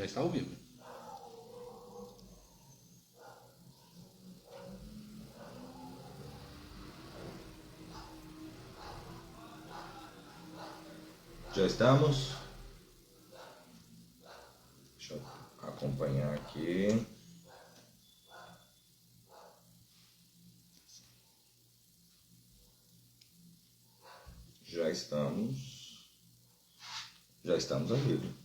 Já está ao vivo. Já estamos? Deixa eu acompanhar aqui. Já estamos ao vivo.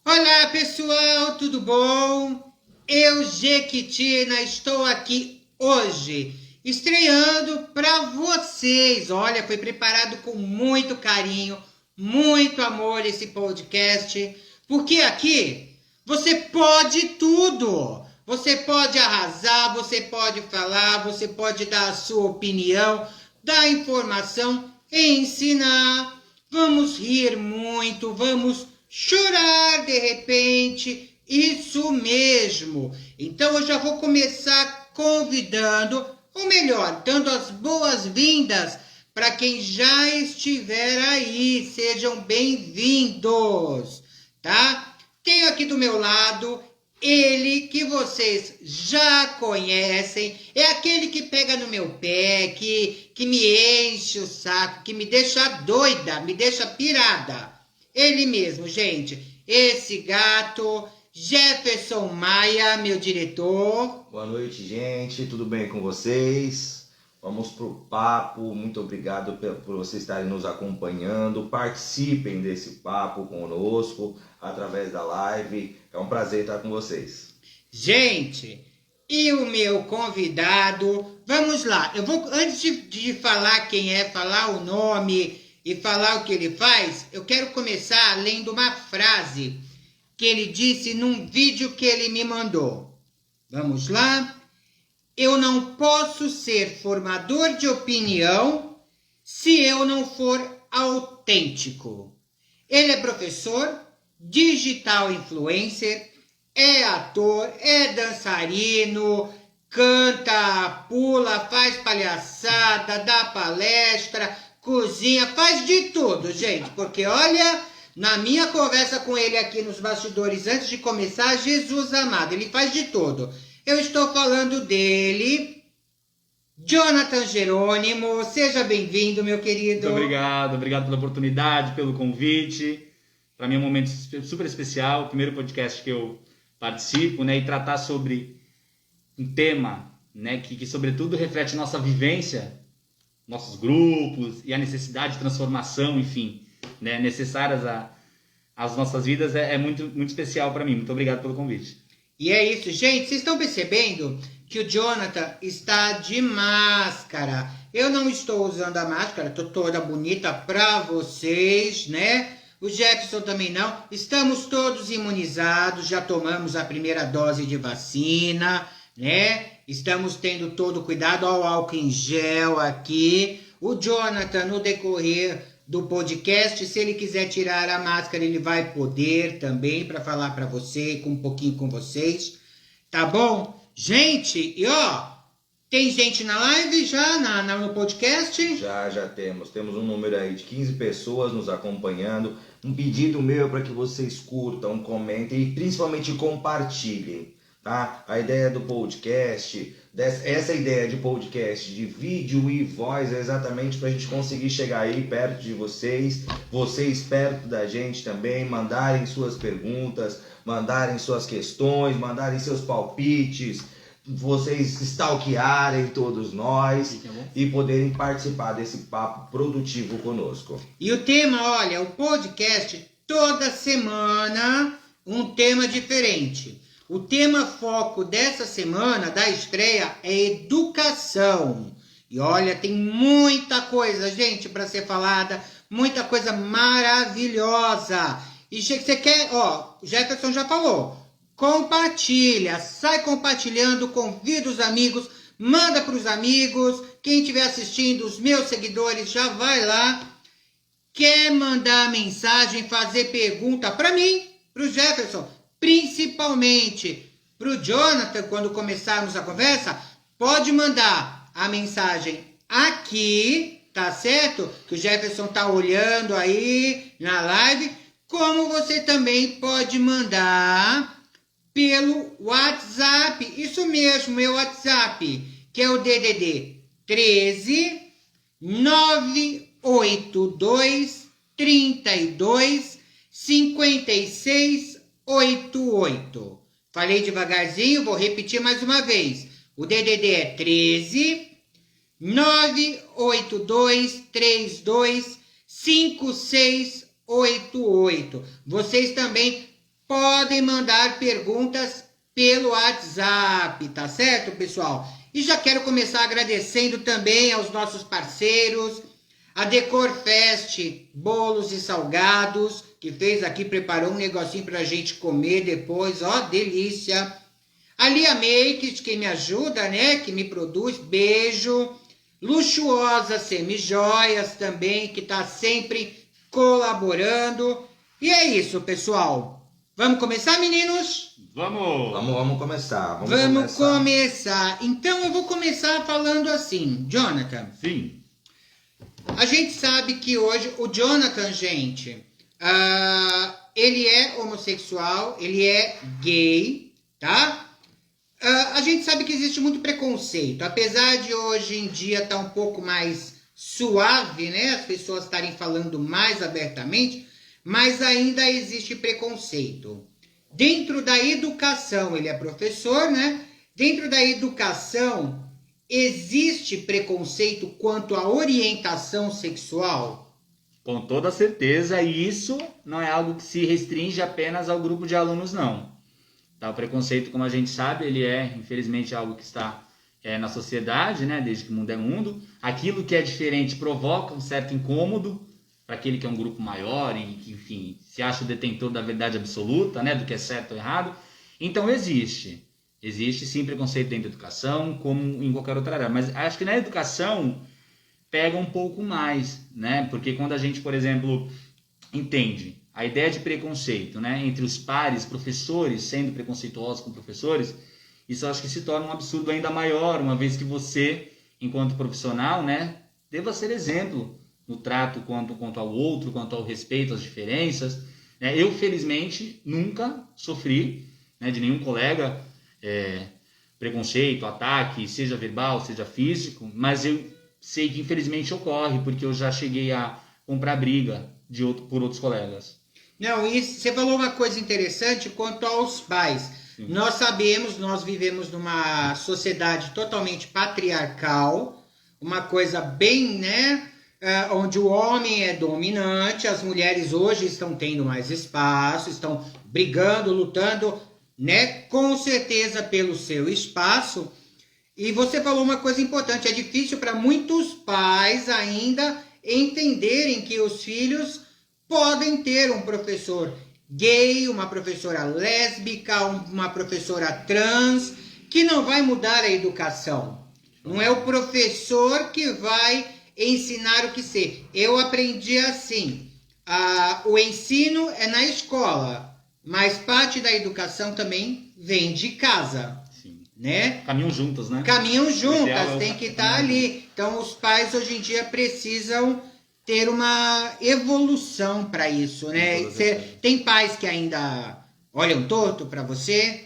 Olá pessoal, tudo bom? Eu, Jequitina, estou aqui hoje estreando para vocês. Olha, foi preparado com muito carinho, muito amor esse podcast, porque aqui você pode tudo. Você pode arrasar, você pode falar, você pode dar a sua opinião, dar informação, ensinar. Vamos rir muito, vamos chorar de repente, isso mesmo. Então eu já vou começar convidando, ou melhor, dando as boas-vindas para quem já estiver aí. Sejam bem-vindos, tá? Tenho aqui do meu lado ele que vocês já conhecem, é aquele que pega no meu pé, que me enche o saco, que me deixa doida, me deixa pirada. Ele mesmo, gente, esse gato, Jefferson Maia, meu diretor. Boa noite, gente, tudo bem com vocês? Vamos pro papo, muito obrigado por vocês estarem nos acompanhando, participem desse papo conosco através da live, é um prazer estar com vocês. Gente, e o meu convidado, vamos lá, eu vou, antes de falar quem é, falar o nome e falar o que ele faz, eu quero começar lendo uma frase que ele disse num vídeo que ele me mandou. Vamos lá? Eu não posso ser formador de opinião se eu não for autêntico. Ele é professor, digital influencer, é ator, é dançarino, canta, pula, faz palhaçada, dá palestra, cozinha, faz de tudo, gente. Porque olha, na minha conversa com ele aqui nos bastidores, antes de começar, Jesus amado, ele faz de tudo. Eu estou falando dele, Jonathan Jerônimo. Seja bem-vindo, meu querido. Muito obrigado pela oportunidade, pelo convite. Para mim é um momento super especial, o primeiro podcast que eu participo, né, e tratar sobre um tema, né, que sobretudo reflete nossa vivência, nossos grupos e a necessidade de transformação, enfim, né, necessárias às nossas vidas, é muito, muito especial para mim. Muito obrigado pelo convite. E é isso, gente. Vocês estão percebendo que o Jonathan está de máscara? Eu não estou usando a máscara, estou toda bonita para vocês, né? O Jefferson também não. Estamos todos imunizados, já tomamos a primeira dose de vacina, né? Estamos tendo todo cuidado, ao álcool em gel aqui. O Jonathan, no decorrer do podcast, se ele quiser tirar a máscara, ele vai poder também, para falar para você, com um pouquinho com vocês, tá bom? Gente, e ó, tem gente na live já, no podcast? Já temos um número aí de 15 pessoas nos acompanhando. Um pedido meu para que vocês curtam, comentem e principalmente compartilhem, tá? A ideia do podcast, essa ideia de podcast, de vídeo e voz, é exatamente para a gente conseguir chegar aí perto de vocês perto da gente também, mandarem suas perguntas, mandarem suas questões, mandarem seus palpites, vocês stalkearem todos nós e poderem participar desse papo produtivo conosco. E o tema, olha, o podcast toda semana um tema diferente. O tema foco dessa semana, da estreia, é educação. E olha, tem muita coisa, gente, para ser falada, muita coisa maravilhosa. E você quer, ó, o Jefferson já falou, compartilha, sai compartilhando, convida os amigos, manda para os amigos. Quem estiver assistindo, os meus seguidores, já vai lá. Quer mandar mensagem, fazer pergunta para mim, para o Jefferson, principalmente para o Jonathan, quando começarmos a conversa, pode mandar a mensagem aqui, tá certo? Que o Jefferson tá olhando aí na live. como você também pode mandar pelo WhatsApp. Isso mesmo, meu WhatsApp, que é o DDD 13 982 32 56 88. Falei devagarzinho, vou repetir mais uma vez. O DDD é 13 982 32 56 88. Vocês também podem mandar perguntas pelo WhatsApp, tá certo, pessoal? E já quero começar agradecendo também aos nossos parceiros, a Decor Fest, bolos e salgados, que fez aqui, preparou um negocinho pra gente comer depois, ó, delícia. A Lia Makes, que me ajuda, né, que me produz, beijo. Luxuosa Semijoias também, que tá sempre colaborando. E é isso, pessoal. Vamos começar, meninos? Vamos começar. Vamos começar. Então eu vou começar falando assim, Jonathan. Sim. A gente sabe que hoje o Jonathan, gente, ele é homossexual, ele é gay, tá? A gente sabe que existe muito preconceito, apesar de hoje em dia estar um pouco mais suave, né? As pessoas estarem falando mais abertamente, mas ainda existe preconceito. Dentro da educação, ele é professor, né? Dentro da educação, existe preconceito quanto à orientação sexual? Com toda certeza, e isso não é algo que se restringe apenas ao grupo de alunos, não. Tá, o preconceito, como a gente sabe, ele é, infelizmente, algo que está na sociedade, né, desde que o mundo é mundo. Aquilo que é diferente provoca um certo incômodo para aquele que é um grupo maior e que, enfim, se acha o detentor da verdade absoluta, né, do que é certo ou errado. Então, existe sim preconceito dentro da educação, como em qualquer outra área. Mas acho que na educação pega um pouco mais, né, porque quando a gente, por exemplo, entende a ideia de preconceito, né, entre os pares, professores sendo preconceituosos com professores, isso eu acho que se torna um absurdo ainda maior, uma vez que você, enquanto profissional, né, deva ser exemplo no trato quanto ao outro, quanto ao respeito às diferenças. Eu, felizmente, nunca sofri, né, de nenhum colega preconceito, ataque, seja verbal, seja físico, mas eu sei que infelizmente ocorre, porque eu já cheguei a comprar briga por outros colegas. Não, isso, você falou uma coisa interessante quanto aos pais. Sim. Nós sabemos, nós vivemos numa sociedade totalmente patriarcal, uma coisa bem, né, onde o homem é dominante, as mulheres hoje estão tendo mais espaço, estão brigando, lutando, né, com certeza pelo seu espaço. E você falou uma coisa importante, é difícil para muitos pais ainda entenderem que os filhos podem ter um professor gay, uma professora lésbica, uma professora trans, que não vai mudar a educação. Não é o professor que vai ensinar o que ser. Eu aprendi assim, o ensino é na escola, mas parte da educação também vem de casa. Sim. Né? Caminham juntas, né? Caminham juntas, tem que estar ali. Então os pais hoje em dia precisam ter uma evolução para isso, né? Tem pais que ainda olham torto para você?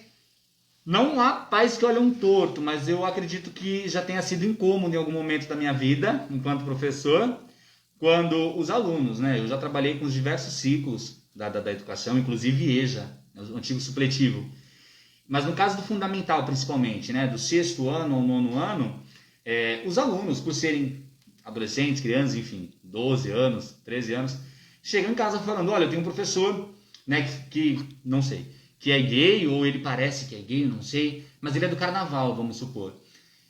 Não há pais que olham torto, mas eu acredito que já tenha sido incômodo em algum momento da minha vida, enquanto professor, quando os alunos, né? Eu já trabalhei com os diversos ciclos da educação, inclusive EJA, o antigo supletivo. Mas no caso do fundamental, principalmente, né? Do 6º ano ao 9º ano, os alunos, por serem adolescentes, crianças, enfim, 12 anos, 13 anos, chegam em casa falando, olha, eu tenho um professor, né, que não sei, que é gay, ou ele parece que é gay, não sei, mas ele é do carnaval, vamos supor.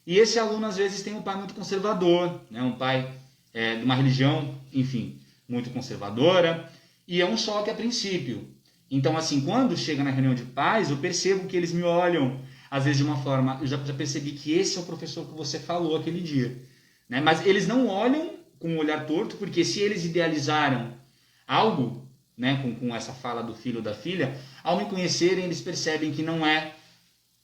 E esse aluno, às vezes, tem um pai muito conservador, né, um pai de uma religião, enfim, muito conservadora, e é um choque a princípio. Então, assim, quando chega na reunião de pais, eu percebo que eles me olham, às vezes, de uma forma, eu já percebi que esse é o professor que você falou aquele dia. Né? Mas eles não olham com um olhar torto, porque se eles idealizaram algo, né, com essa fala do filho ou da filha, ao me conhecerem, eles percebem que não é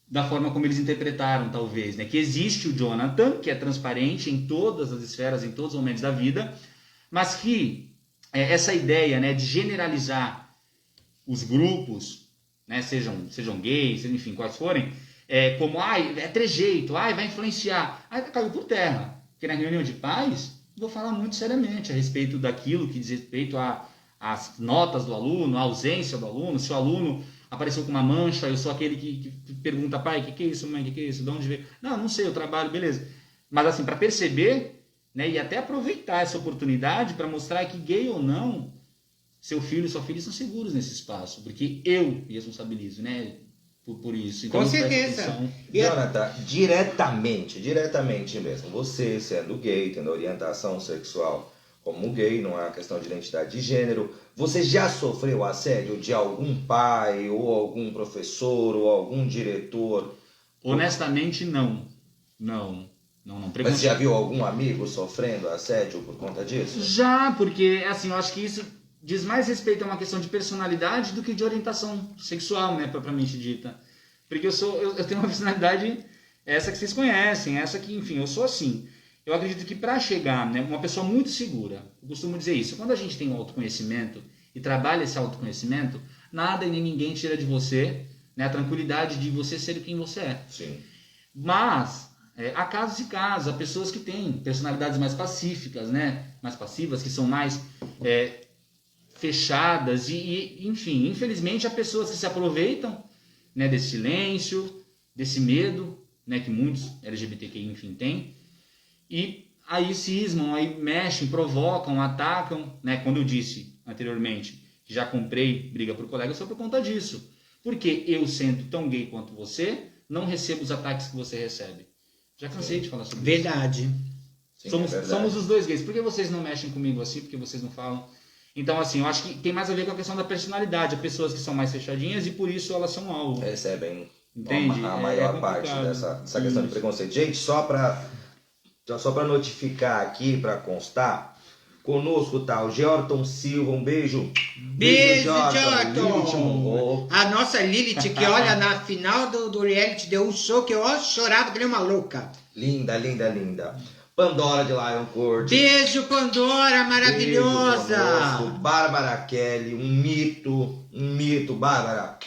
da forma como eles interpretaram, talvez. Né? Que existe o Jonathan, que é transparente em todas as esferas, em todos os momentos da vida, mas que essa ideia, né, de generalizar os grupos, né, sejam gays, enfim, quais forem, como, é trejeito, vai influenciar. Aí caiu por terra. Porque na reunião de pais, vou falar muito seriamente a respeito daquilo que diz respeito às notas do aluno, à ausência do aluno. Se o aluno apareceu com uma mancha, eu sou aquele que pergunta, pai, o que é isso, mãe, o que é isso, de onde veio? Não sei, eu trabalho, beleza. Mas assim, para perceber, né, e até aproveitar essa oportunidade para mostrar que gay ou não, seu filho e sua filha são seguros nesse espaço, porque eu me responsabilizo, né, por isso. Então, com certeza. Jonathan, diretamente mesmo, você sendo gay, tendo orientação sexual como gay, não é uma questão de identidade de gênero, você já sofreu assédio de algum pai, ou algum professor, ou algum diretor? Honestamente, não. Não. Mas você já viu algum amigo sofrendo assédio por conta disso? Já, porque, assim, eu acho que isso diz mais respeito a uma questão de personalidade do que de orientação sexual, né, propriamente dita. Porque eu tenho uma personalidade, essa que vocês conhecem, essa que, enfim, eu sou assim. Eu acredito que para chegar, né, uma pessoa muito segura, eu costumo dizer isso, quando a gente tem um autoconhecimento e trabalha esse autoconhecimento, nada e nem ninguém tira de você, né, a tranquilidade de você ser quem você é. Sim. Mas há casos e casos, há pessoas que têm personalidades mais pacíficas, né, mais passivas, que são mais fechadas e, enfim, infelizmente há pessoas que se aproveitam, né, desse silêncio, desse medo, né, que muitos LGBTQI, enfim, têm, e aí cismam, aí mexem, provocam, atacam, né, quando eu disse anteriormente que já comprei briga por colega só por conta disso, porque eu, sendo tão gay quanto você, não recebo os ataques que você recebe. Já cansei de falar sobre verdade. isso. Somos os dois gays. Por que vocês não mexem comigo assim? Por que vocês não falam? Então, assim, eu acho que tem mais a ver com a questão da personalidade. Há pessoas que são mais fechadinhas e por isso elas são alvo. Recebem Entende? a maior parte dessa questão de preconceito. Gente, só para notificar aqui, para constar, conosco tá o Georton Silva, um beijo. Beijo, Jorton. Lilith Monroe. A nossa Lilith, que olha, na final do reality deu um show que eu chorava que nem uma louca. Linda, linda, linda. Pandora de Lion Court. Beijo, Pandora, maravilhosa. Beijo conosco. Bárbara Kelly, um mito, Bárbara.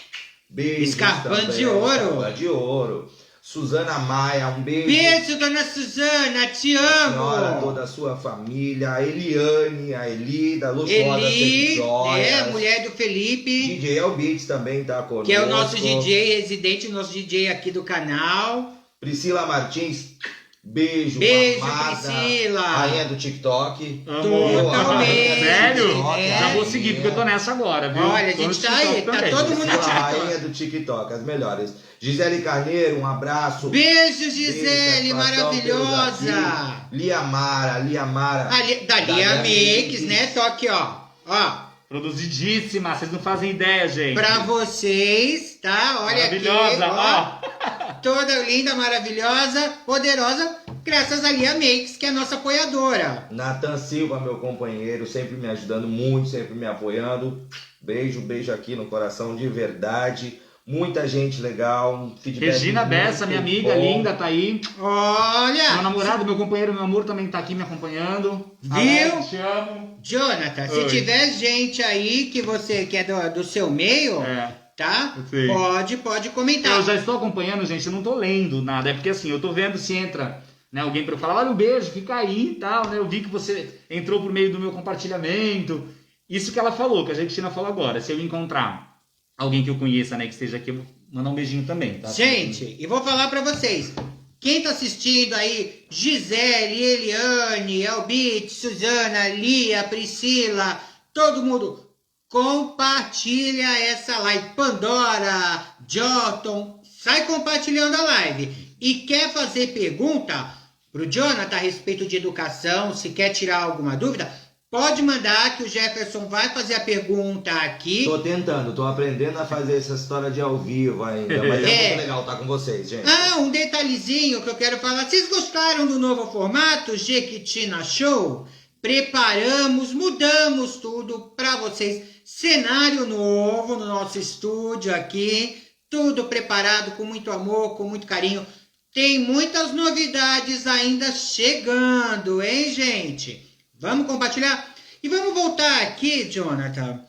Beijo. Escarpão de ouro. Escarpão de ouro. Suzana Maia, um beijo. Beijo, dona Suzana, te amo. Senhora, toda a sua família. A Eliane, a Eli, da Luxuosa Eli, Joias. mulher do Felipe. DJ Elbits também tá conosco. Que é o nosso DJ residente, o nosso DJ aqui do canal. Priscila Martins, beijo, Beijo, amada. Priscila. Rainha do TikTok. Totalmente. Sério? É. Já vou seguir, porque eu tô nessa agora, viu? Olha, a Tô no gente tá TikTok aí, tá também. todo mundo no Priscila, TikTok. rainha do TikTok, as melhores. Gisele Carneiro, um abraço. Beijo, Gisele, Beijo, maravilhosa. pelos aqui. Lia Mara. Da Lia Mix, né? Tô aqui, ó. Produzidíssima, vocês não fazem ideia, gente. Pra vocês, tá? Olha aqui. Maravilhosa, ó. Toda linda, maravilhosa, poderosa, graças a Lia Makes, que é a nossa apoiadora. Nathan Silva, meu companheiro, sempre me ajudando muito, sempre me apoiando. Beijo aqui no coração, de verdade. Muita gente legal, um feedback. Regina Bessa, minha amiga bom. linda, tá aí. Olha! Meu namorado, meu companheiro, meu amor também tá aqui me acompanhando. Viu? Alex, te amo. Jonathan, se Oi. tiver gente aí que você que é do seu meio, tá? Sim. Pode comentar. Eu já estou acompanhando, gente, eu não tô lendo nada. É porque assim, eu tô vendo se entra, né, alguém pra eu falar, olha um beijo, fica aí e tal, né? Eu vi que você entrou por meio do meu compartilhamento. Isso que ela falou, que a Jequitina falou agora. Se eu encontrar alguém que eu conheça, né, que esteja aqui, eu vou mandar um beijinho também, tá? Gente, e vou falar pra vocês. Quem tá assistindo aí, Gisele, Eliane, Elbit, Suzana, Lia, Priscila, todo mundo, compartilha essa live. Pandora, Jorton, sai compartilhando a live. E quer fazer pergunta pro Jonathan a respeito de educação, se quer tirar alguma dúvida, pode mandar que o Jefferson vai fazer a pergunta aqui. Tô tentando, tô aprendendo a fazer essa história de ao vivo ainda, mas é muito legal estar com vocês, gente. Um detalhezinho que eu quero falar. Vocês gostaram do novo formato Jequitina Show? Preparamos, mudamos tudo para vocês. Cenário novo no nosso estúdio aqui. Tudo preparado com muito amor, com muito carinho. Tem muitas novidades ainda chegando, hein, gente? Vamos compartilhar? E vamos voltar aqui, Jonathan,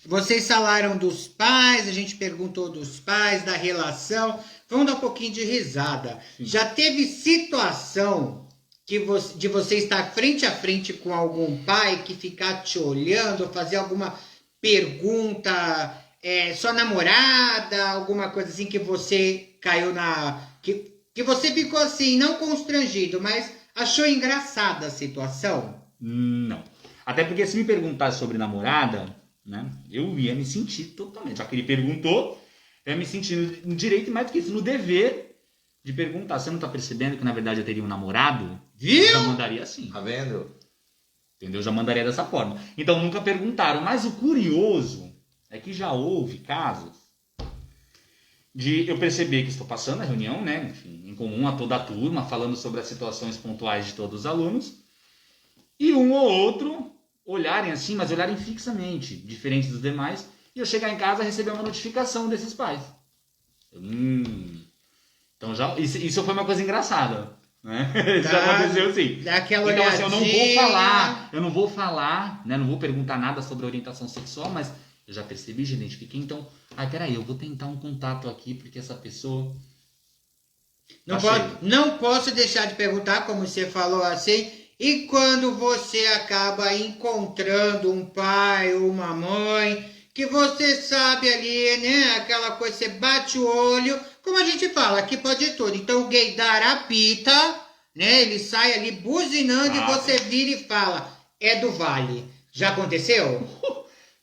Vocês falaram dos pais, a gente perguntou dos pais, da relação. Vamos dar um pouquinho de risada. Sim. Já teve situação de você estar frente a frente com algum pai que ficar te olhando, fazer alguma pergunta, sua namorada, alguma coisa assim que você caiu que você ficou assim, não constrangido, mas achou engraçada a situação? Não. Até porque se me perguntasse sobre namorada, né, eu ia me sentir totalmente. Já que ele perguntou, eu ia me sentir no direito, mais do que isso, no dever de perguntar. Você não tá percebendo que na verdade eu teria um namorado? Viu? Eu já mandaria assim. Tá vendo? Entendeu? Eu já mandaria dessa forma. Então nunca perguntaram. Mas o curioso é que já houve casos de eu perceber que estou passando a reunião, né, enfim, em comum a toda a turma, falando sobre as situações pontuais de todos os alunos, e um ou outro olharem assim, mas olharem fixamente, diferente dos demais, e eu chegar em casa e receber uma notificação desses pais. Então já isso foi uma coisa engraçada, né? Isso já aconteceu sim. Dá aquela Então assim, olhadinha. eu não vou falar, né? Não vou perguntar nada sobre orientação sexual, mas eu já percebi, já identifiquei, então, peraí, eu vou tentar um contato aqui, porque essa pessoa... Não posso deixar de perguntar, como você falou assim, e quando você acaba encontrando um pai ou uma mãe, que você sabe ali, né, aquela coisa, você bate o olho, como a gente fala, aqui pode tudo. Então o gaydar apita, né, ele sai ali buzinando e você vira e fala, é do Vale. Já aconteceu?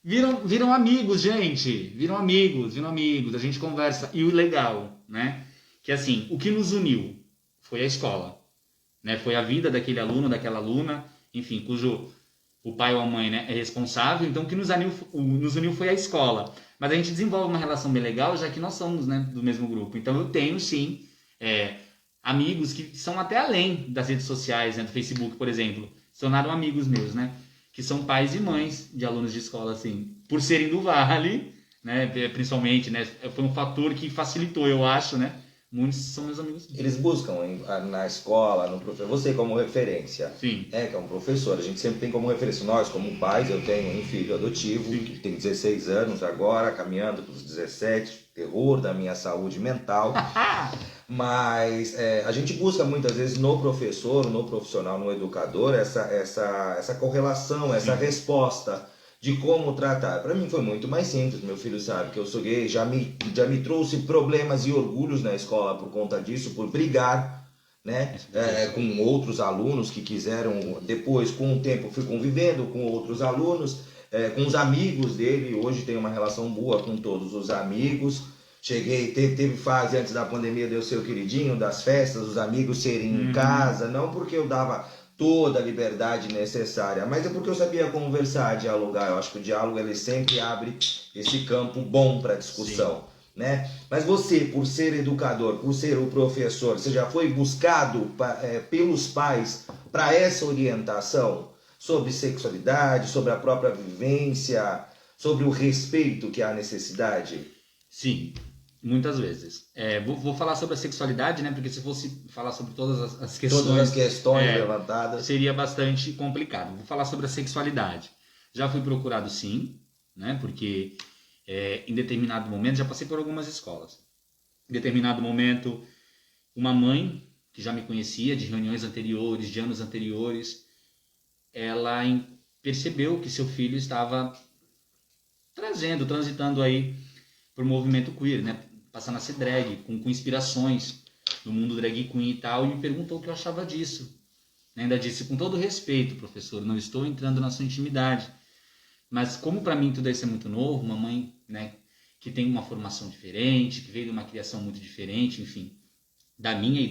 Viram amigos, gente. Viram amigos. A gente conversa. E o legal, né? Que assim, o que nos uniu foi a escola. Né? Foi a vida daquele aluno, daquela aluna, enfim, cujo o pai ou a mãe, né, é responsável. Então o que nos uniu foi a escola. Mas a gente desenvolve uma relação bem legal, já que nós somos, né, do mesmo grupo. Então eu tenho, sim, amigos que são até além das redes sociais, né, do Facebook, por exemplo. Se tornaram amigos meus, né? Que são pais e mães de alunos de escola, assim, por serem do Vale, né, principalmente, né, foi um fator que facilitou, eu acho, né, muitos são meus amigos. Eles buscam na escola, no professor, você como referência. Sim. Que é um professor, a gente sempre tem como referência. Nós, como pais, eu tenho um filho adotivo, Sim. que tem 16 anos agora, caminhando para os 17, terror da minha saúde mental. Mas a gente busca muitas vezes no professor, no profissional, no educador, essa correlação, essa resposta de como tratar. Para mim foi muito mais simples. Meu filho sabe que eu sou gay, já me trouxe problemas e orgulhos na escola por conta disso, por brigar, né, com outros alunos que quiseram. Depois, com o tempo, fui convivendo com outros alunos, com os amigos dele. Hoje tenho uma relação boa com todos os amigos. Teve fase antes da pandemia de eu ser o queridinho das festas, os amigos serem em casa, não porque eu dava toda a liberdade necessária, mas é porque eu sabia conversar, dialogar. Eu acho que o diálogo ele sempre abre esse campo bom para discussão, né? Mas você, por ser educador, por ser o professor, você já foi buscado pelos pais para essa orientação sobre sexualidade, sobre a própria vivência, sobre o respeito que há necessidade? Sim. Muitas vezes. Vou falar sobre a sexualidade, né? Porque se fosse falar sobre todas as questões... Todas as questões levantadas. Seria bastante complicado. Vou falar sobre a sexualidade. Já fui procurado, sim, né? Porque em determinado momento, já passei por algumas escolas. Em determinado momento, uma mãe, que já me conhecia de reuniões anteriores, de anos anteriores, ela percebeu que seu filho estava transitando aí por movimento queer, né? Passando a ser drag, com inspirações do mundo drag queen e tal, e me perguntou o que eu achava disso. Ainda disse, com todo respeito, professor, não estou entrando na sua intimidade, mas como para mim tudo isso é muito novo, uma mãe, né, que tem uma formação diferente, que veio de uma criação muito diferente, enfim, da minha e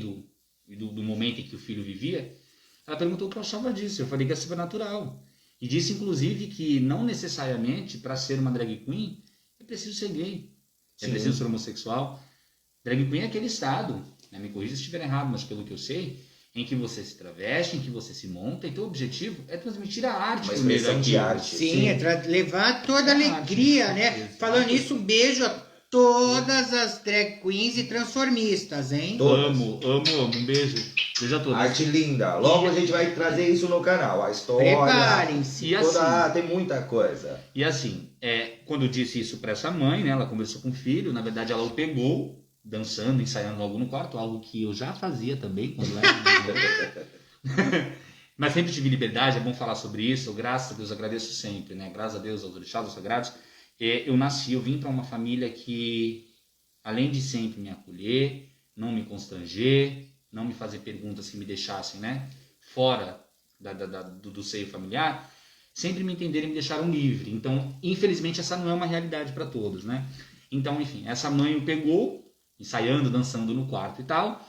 do momento em que o filho vivia, ela perguntou o que eu achava disso. Eu falei que é super natural. E disse, inclusive, que não necessariamente, para ser uma drag queen, é preciso ser gay. É preciso ser homossexual. Drag queen é aquele estado, né? Me corrija se estiver errado, mas pelo que eu sei, em que você se traveste, em que você se monta, e teu objetivo é transmitir a arte. Uma expressão de arte. Sim, levar toda a alegria, arte, né? Exato. Falando nisso, um beijo a todas as drag queens e transformistas, hein? Amo. Um beijo. Beijo a todos. Arte linda. Logo a gente vai trazer isso no canal. A história. Preparem-se. Tem muita coisa. E assim, quando eu disse isso para essa mãe, né, ela conversou com o filho, na verdade ela o pegou, dançando, ensaiando algo no quarto, algo que eu já fazia também quando era. Mas sempre tive liberdade, é bom falar sobre isso, graças a Deus, agradeço sempre, né? Graças a Deus, aos orixás, aos sagrados. Eu vim para uma família que, além de sempre me acolher, não me constranger, não me fazer perguntas que me deixassem, né, fora do seio familiar, sempre me entenderam e me deixaram livre. Então, infelizmente, essa não é uma realidade para todos, né? Então, enfim, essa mãe o pegou, ensaiando, dançando no quarto e tal,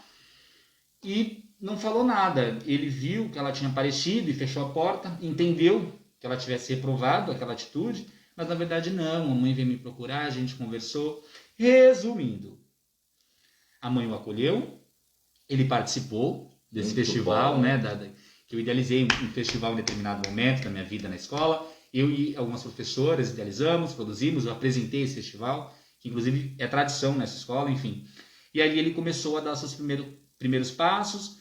e não falou nada. Ele viu que ela tinha aparecido e fechou a porta, entendeu que ela tivesse reprovado aquela atitude, mas na verdade não. A mãe veio me procurar, a gente conversou. Resumindo, a mãe o acolheu, ele participou desse Muito festival, bom. né, que eu idealizei um festival em determinado momento da minha vida na escola. Eu e algumas professoras idealizamos, produzimos, eu apresentei esse festival, que inclusive é tradição nessa escola, enfim. E ali ele começou a dar seus primeiros passos.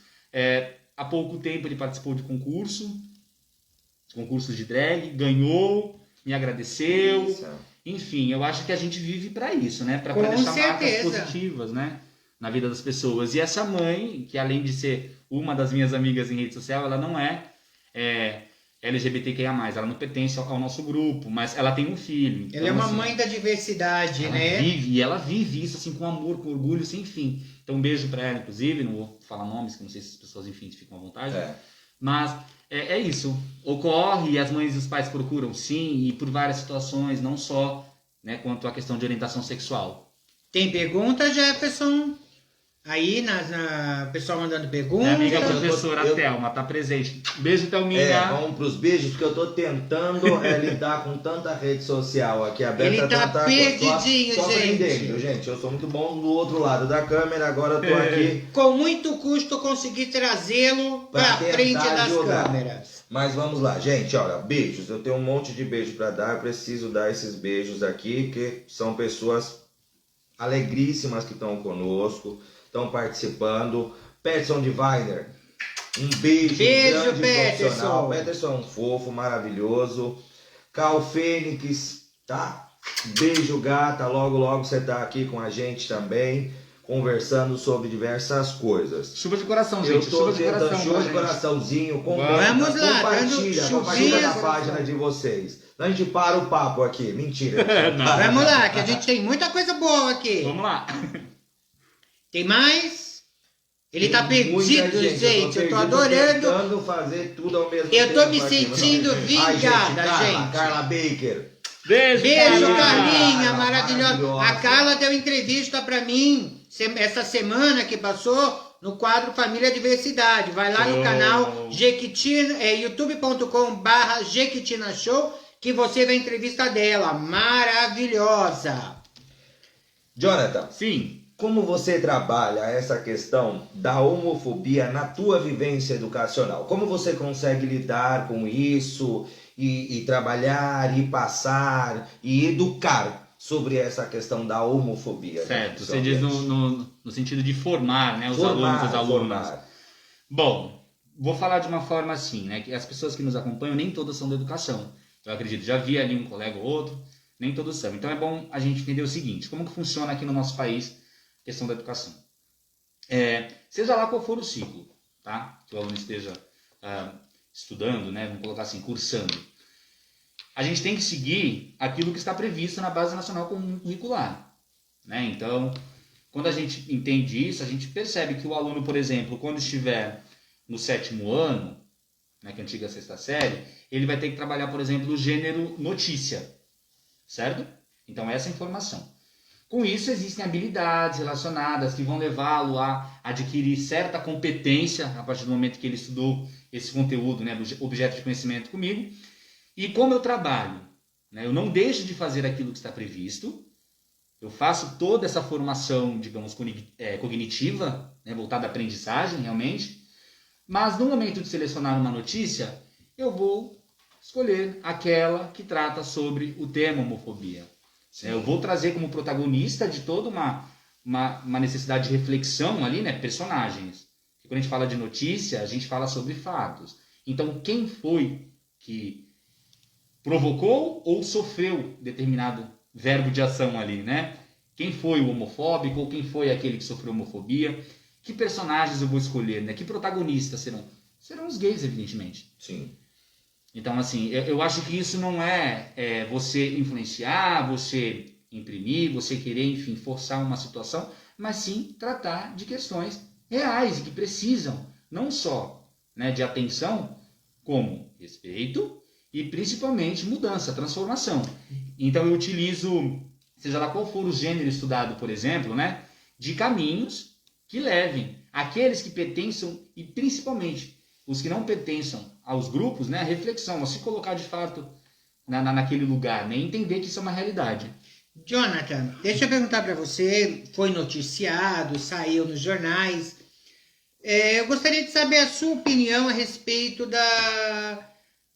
Há pouco tempo ele participou de concursos de drag, ganhou, me agradeceu. Isso. Enfim, eu acho que a gente vive para isso, né? Para Com deixar marcas certeza. positivas, né, na vida das pessoas. E essa mãe, que além de ser uma das minhas amigas em rede social, ela não é LGBTQIA+, ela não pertence ao nosso grupo, mas ela tem um filho. Ela é Então, uma assim, mãe da diversidade, né? ela vive isso assim com amor, com orgulho, sem fim. Então, um beijo para ela, inclusive, não vou falar nomes, que não sei se as pessoas, enfim, ficam à vontade. Mas é isso. Ocorre, as mães e os pais procuram sim, e por várias situações, não só, né, quanto à questão de orientação sexual. Tem pergunta, Jefferson? Aí, pessoal mandando pergunta. Minha amiga professora Thelma tá presente. Beijo, Thelminha. Vamos pros beijos, porque eu tô tentando lidar com tanta rede social aqui aberta. Ele tá perdidinho, só gente. aprendendo, gente. Eu sou muito bom do outro lado da câmera, agora eu tô aqui. Com muito custo consegui trazê-lo pra tentar frente das ajudar. câmeras. Mas vamos lá, gente, olha, beijos. Eu tenho um monte de beijo pra dar, eu preciso dar esses beijos aqui, porque são pessoas alegríssimas que estão conosco, estão participando. Peterson Diviner, um beijo grande, profissional. Peterson é um fofo, maravilhoso. Cal Fênix, tá? Beijo, gata. Logo, logo você tá aqui com a gente também, conversando sobre diversas coisas. Chuva de coração, gente. Eu tô Chuva de tentando coração. chuva de gente. coraçãozinho. Vamos lá, Compartilha chuvinha na página de vocês. A gente para o papo aqui. Mentira. Não. Vamos lá, que a gente tem muita coisa boa aqui. Vamos lá. Tem mais? Ele tá Tem muita perdido, gente. Eu tô perdido, adorando. tentando fazer tudo ao mesmo tempo. Eu tô me aqui, sentindo não. vingada, Ai, gente. Carla Baker. Beijo, Beijo, Carlinha. Carlinha, Maravilhosa. maravilhosa. A Carla deu entrevista pra mim essa semana que passou no quadro Família Diversidade. Vai lá no Oh. canal Jequitina, youtube.com/, Jequitina Show, que você vê a entrevista dela. Maravilhosa. Jonathan, Sim. como você trabalha essa questão da homofobia na tua vivência educacional? Como você consegue lidar com isso e trabalhar e passar e educar sobre essa questão da homofobia? Certo. Né? Você diz no sentido de formar, né, os alunos, as alunas. Formar. Bom, vou falar de uma forma assim, né, que as pessoas que nos acompanham, nem todas são da educação. Eu acredito, já vi ali um colega ou outro, nem todos são. Então é bom a gente entender o seguinte, como que funciona aqui no nosso país a questão da educação. Seja lá qual for o ciclo, tá, que o aluno esteja estudando, né, vamos colocar assim, cursando. A gente tem que seguir aquilo que está previsto na Base Nacional Comum Curricular, né? Então, quando a gente entende isso, a gente percebe que o aluno, por exemplo, quando estiver no 7º ano, né, que é a antiga 6ª série, ele vai ter que trabalhar, por exemplo, o gênero notícia, certo? Então, essa é a informação. Com isso, existem habilidades relacionadas que vão levá-lo a adquirir certa competência a partir do momento que ele estudou esse conteúdo, né, do objeto de conhecimento comigo. E como eu trabalho, né, eu não deixo de fazer aquilo que está previsto, eu faço toda essa formação, digamos, cognitiva, né, voltada à aprendizagem, realmente, mas no momento de selecionar uma notícia, eu vou escolher aquela que trata sobre o tema homofobia. Eu vou trazer como protagonista de toda uma necessidade de reflexão ali, né, personagens. Porque quando a gente fala de notícia, a gente fala sobre fatos. Então, quem foi que provocou ou sofreu determinado verbo de ação ali, né? Quem foi o homofóbico ou quem foi aquele que sofreu homofobia? Que personagens eu vou escolher, né? Que protagonistas serão? Serão os gays, evidentemente. Sim. Então, assim, eu acho que isso não é você influenciar, você imprimir, você querer, enfim, forçar uma situação, mas sim tratar de questões reais e que precisam não só, né, de atenção, como respeito e principalmente mudança, transformação. Então eu utilizo, seja lá qual for o gênero estudado, por exemplo, né, de caminhos que levem aqueles que pertençam e principalmente os que não pertençam aos grupos, né, a reflexão, a se colocar de fato naquele lugar, né, entender que isso é uma realidade. Jonathan, deixa eu perguntar para você, foi noticiado, saiu nos jornais. Eu gostaria de saber a sua opinião a respeito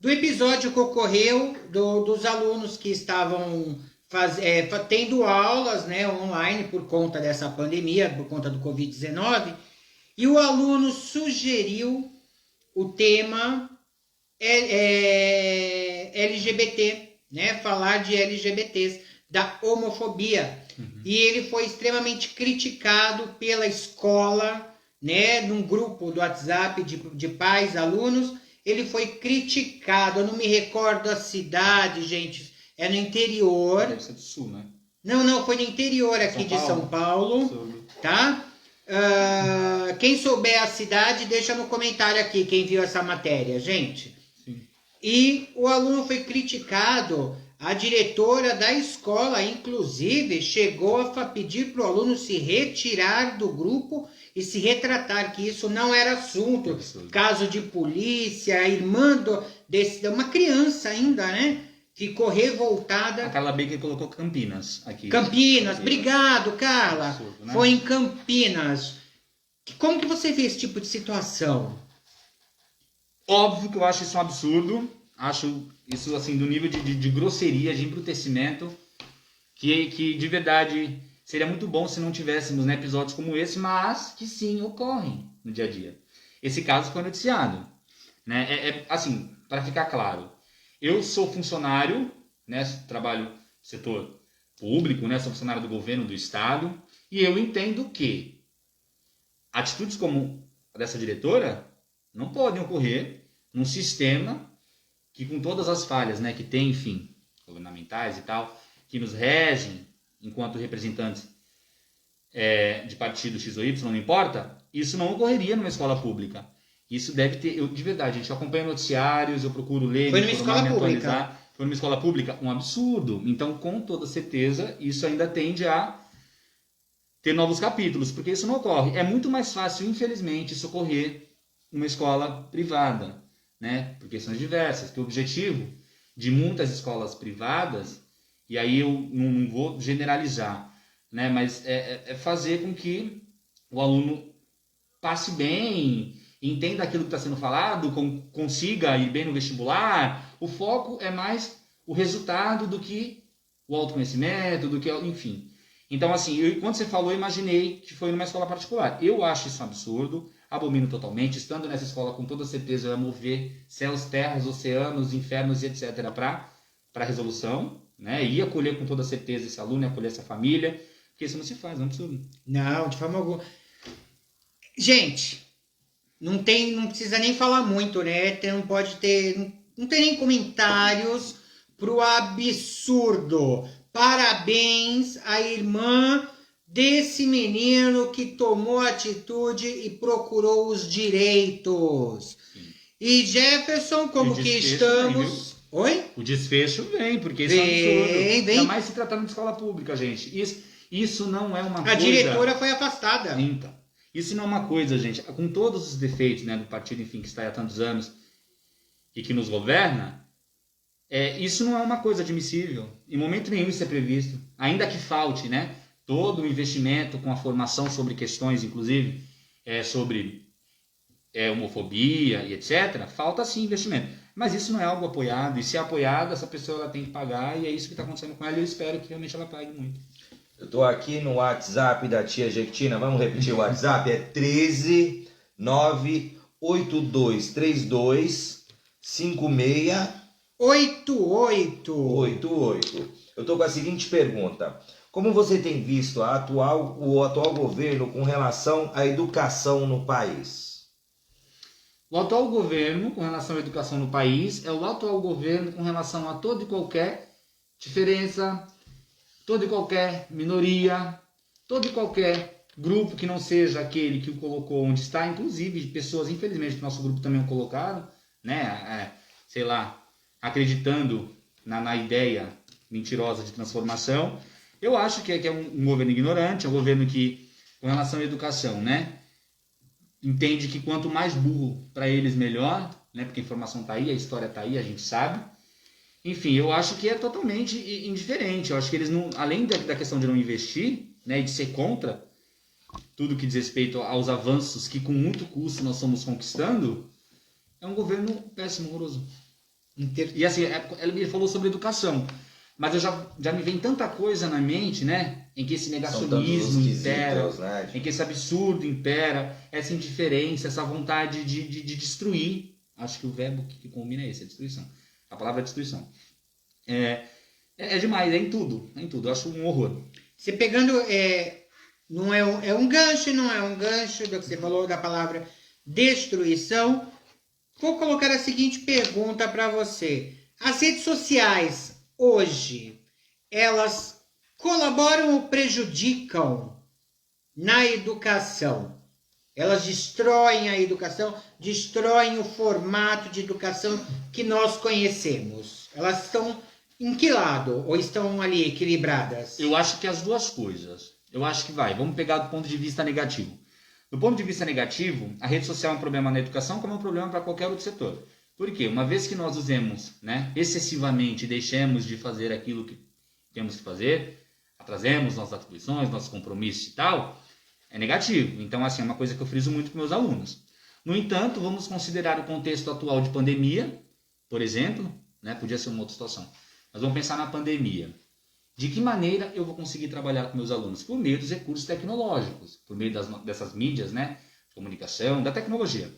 do episódio que ocorreu dos alunos que estavam tendo aulas, né, online por conta dessa pandemia, por conta do Covid-19, e o aluno sugeriu o tema LGBT, né, falar de LGBTs, da homofobia. E ele foi extremamente criticado pela escola, né, num grupo do WhatsApp de pais, alunos. Ele foi criticado, eu não me recordo a cidade, gente, é no interior. Deve ser do Sul, né? Não, foi no interior aqui de São Paulo, tá? Quem souber a cidade, deixa no comentário aqui, quem viu essa matéria, gente. Sim. E o aluno foi criticado, a diretora da escola, inclusive, chegou a pedir para o aluno se retirar do grupo e se retratar, que isso não era assunto. Absurdo. Caso de polícia, a irmã uma criança ainda, né? Ficou revoltada. A Carla Baker colocou Campinas aqui. Campinas, obrigado, Carla. Absurdo, né? Foi em Campinas. Como que você vê esse tipo de situação? Óbvio que eu acho isso um absurdo. Acho isso assim do nível de grosseria, de embrutecimento, que de verdade seria muito bom se não tivéssemos, né, episódios como esse, mas que sim ocorrem no dia a dia. Esse caso foi noticiado, né? Assim, para ficar claro, eu sou funcionário, né, trabalho no setor público, né, sou funcionário do governo do estado, e eu entendo que atitudes como a dessa diretora não podem ocorrer num sistema que, com todas as falhas, né, que tem, enfim, governamentais e tal, que nos regem enquanto representantes de partido X ou Y, não importa, isso não ocorreria numa escola pública. Isso deve ter, de verdade, gente, eu acompanho noticiários, eu procuro ler, Foi numa escola pública. Foi numa escola pública, um absurdo. Então, com toda certeza, isso ainda tende a ter novos capítulos, porque isso não ocorre. É muito mais fácil, infelizmente, isso ocorrer numa escola privada, né? Por questões diversas, que o objetivo de muitas escolas privadas, e aí eu não vou generalizar, né? Mas é fazer com que o aluno passe bem, entenda aquilo que está sendo falado, consiga ir bem no vestibular. O foco é mais o resultado do que o autoconhecimento, do que, enfim. Então, assim, quando você falou, eu imaginei que foi numa escola particular. Eu acho isso um absurdo, abomino totalmente. Estando nessa escola, com toda certeza, eu ia mover céus, terras, oceanos, infernos e etc. para resolução, né? Ia acolher com toda certeza esse aluno, ia acolher essa família, porque isso não se faz, é um absurdo. Não, de forma alguma. Gente, não precisa nem falar muito, né? Não tem nem comentários pro absurdo. Parabéns à irmã desse menino que tomou atitude e procurou os direitos. Sim. E Jefferson, como que estamos... Vem, Oi? O desfecho vem, porque isso é um absurdo. Ainda mais se tratando de escola pública, gente. Isso não é uma coisa... A diretora foi afastada. Então, isso não é uma coisa, gente, com todos os defeitos, né, do partido, enfim, que está aí há tantos anos e que nos governa, isso não é uma coisa admissível. Em momento nenhum isso é previsto. Ainda que falte, né, todo o investimento com a formação sobre questões, inclusive, sobre homofobia e etc., falta sim investimento. Mas isso não é algo apoiado. E se é apoiado, essa pessoa ela tem que pagar, e é isso que está acontecendo com ela, e eu espero que realmente ela pague muito. Eu tô aqui no WhatsApp da tia Jequitina, vamos repetir o WhatsApp? É 13 98232 56 88. 88. Eu estou com a seguinte pergunta. Como você tem visto o atual governo com relação à educação no país? O atual governo, com relação à educação no país, é o atual governo com relação a toda e qualquer diferença, toda e qualquer minoria, todo e qualquer grupo que não seja aquele que o colocou onde está, inclusive pessoas, infelizmente, do nosso grupo também o colocaram, né? Sei lá, acreditando na ideia mentirosa de transformação. Eu acho que é um governo ignorante, é um governo que, com relação à educação, né? Entende que quanto mais burro para eles, melhor, né? Porque a informação está aí, a história está aí, a gente sabe. Enfim, eu acho que é totalmente indiferente. Eu acho que eles, não, além da questão de não investir, né, e de ser contra tudo que diz respeito aos avanços que com muito custo nós estamos conquistando, é um governo péssimo, horroroso. E assim, ela me falou sobre educação, mas eu já me vem tanta coisa na mente, né, em que esse negacionismo impera, né? Em que esse absurdo impera, essa indiferença, essa vontade de destruir. Acho que o verbo que combina é esse, é destruição. A palavra é destruição. É demais, é em tudo. Eu acho um horror. Você pegando, não é um gancho, não é um gancho do que você falou da palavra destruição. Vou colocar a seguinte pergunta para você. As redes sociais, hoje, elas colaboram ou prejudicam na educação? Elas destroem a educação, destroem o formato de educação que nós conhecemos. Elas estão em que lado? Ou estão ali equilibradas? Eu acho que as duas coisas. Eu acho que vamos pegar do ponto de vista negativo. Do ponto de vista negativo, a rede social é um problema na educação como é um problema para qualquer outro setor. Por quê? Uma vez que nós usemos, né, excessivamente e deixemos de fazer aquilo que temos que fazer, atrasemos nossas atribuições, nossos compromissos e tal, é negativo. Então, assim, é uma coisa que eu friso muito com meus alunos. No entanto, vamos considerar o contexto atual de pandemia, por exemplo, né, podia ser uma outra situação, mas vamos pensar na pandemia. De que maneira eu vou conseguir trabalhar com meus alunos? Por meio dos recursos tecnológicos, por meio dessas mídias, né, de comunicação, da tecnologia.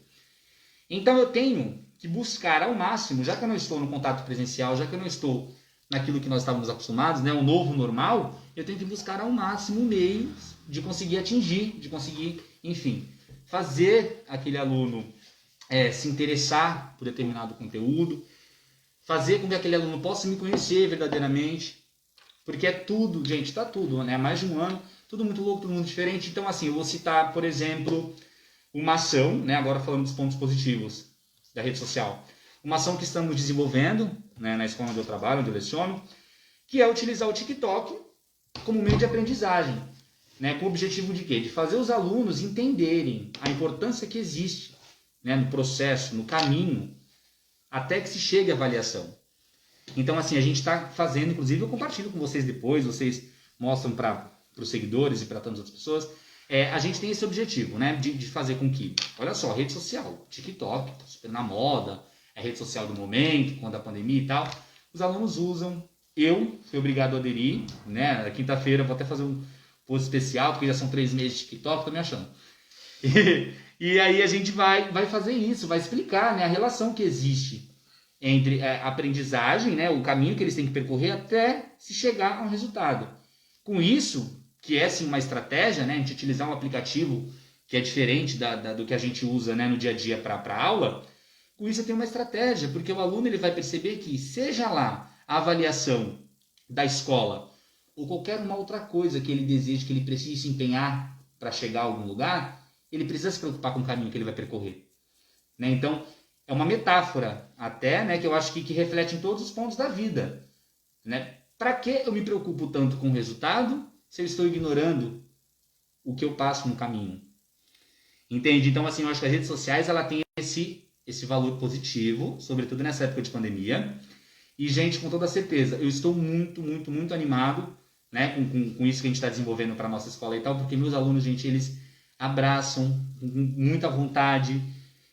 Então, eu tenho que buscar ao máximo, já que eu não estou no contato presencial, já que eu não estou naquilo que nós estávamos acostumados, né, o novo normal, eu tenho que buscar ao máximo meios de conseguir atingir, de conseguir, enfim, fazer aquele aluno se interessar por determinado conteúdo, fazer com que aquele aluno possa me conhecer verdadeiramente, porque é tudo, gente, tá tudo, né? Há mais de um ano, tudo muito louco, tudo muito diferente. Então, assim, eu vou citar, por exemplo, uma ação, né? Agora falando dos pontos positivos da rede social, uma ação que estamos desenvolvendo, né, na escola onde eu trabalho, onde eu leciono, que é utilizar o TikTok como meio de aprendizagem, né, com o objetivo de quê? De fazer os alunos entenderem a importância que existe, né, no processo, no caminho, até que se chegue à avaliação. Então, assim, a gente está fazendo, inclusive eu compartilho com vocês depois, vocês mostram para os seguidores e para tantas outras pessoas, a gente tem esse objetivo, né, de fazer com que, olha só, rede social, TikTok, tá super na moda, é a rede social do momento, quando a pandemia e tal, os alunos usam, eu fui obrigado a aderir, né, na quinta-feira vou até fazer um post especial, porque já são 3 meses de TikTok, tô me achando. E aí a gente vai fazer isso, vai explicar, né, a relação que existe entre a aprendizagem, né, o caminho que eles têm que percorrer até se chegar a um resultado. Com isso, que é sim uma estratégia, né, a gente utilizar um aplicativo que é diferente do que a gente usa, né, no dia a dia para a aula, com isso tem uma estratégia, porque o aluno ele vai perceber que, seja lá a avaliação da escola ou qualquer uma outra coisa que ele deseje, que ele precise se empenhar para chegar a algum lugar, ele precisa se preocupar com o caminho que ele vai percorrer. Né? Então, é uma metáfora até, né, que eu acho que reflete em todos os pontos da vida. Né? Para que eu me preocupo tanto com o resultado se eu estou ignorando o que eu passo no caminho? Entende? Então, assim, eu acho que as redes sociais ela tem esse valor positivo, sobretudo nessa época de pandemia. E, gente, com toda certeza, eu estou muito, muito, muito animado, né, com isso que a gente está desenvolvendo para a nossa escola e tal, porque meus alunos, gente, eles abraçam com muita vontade.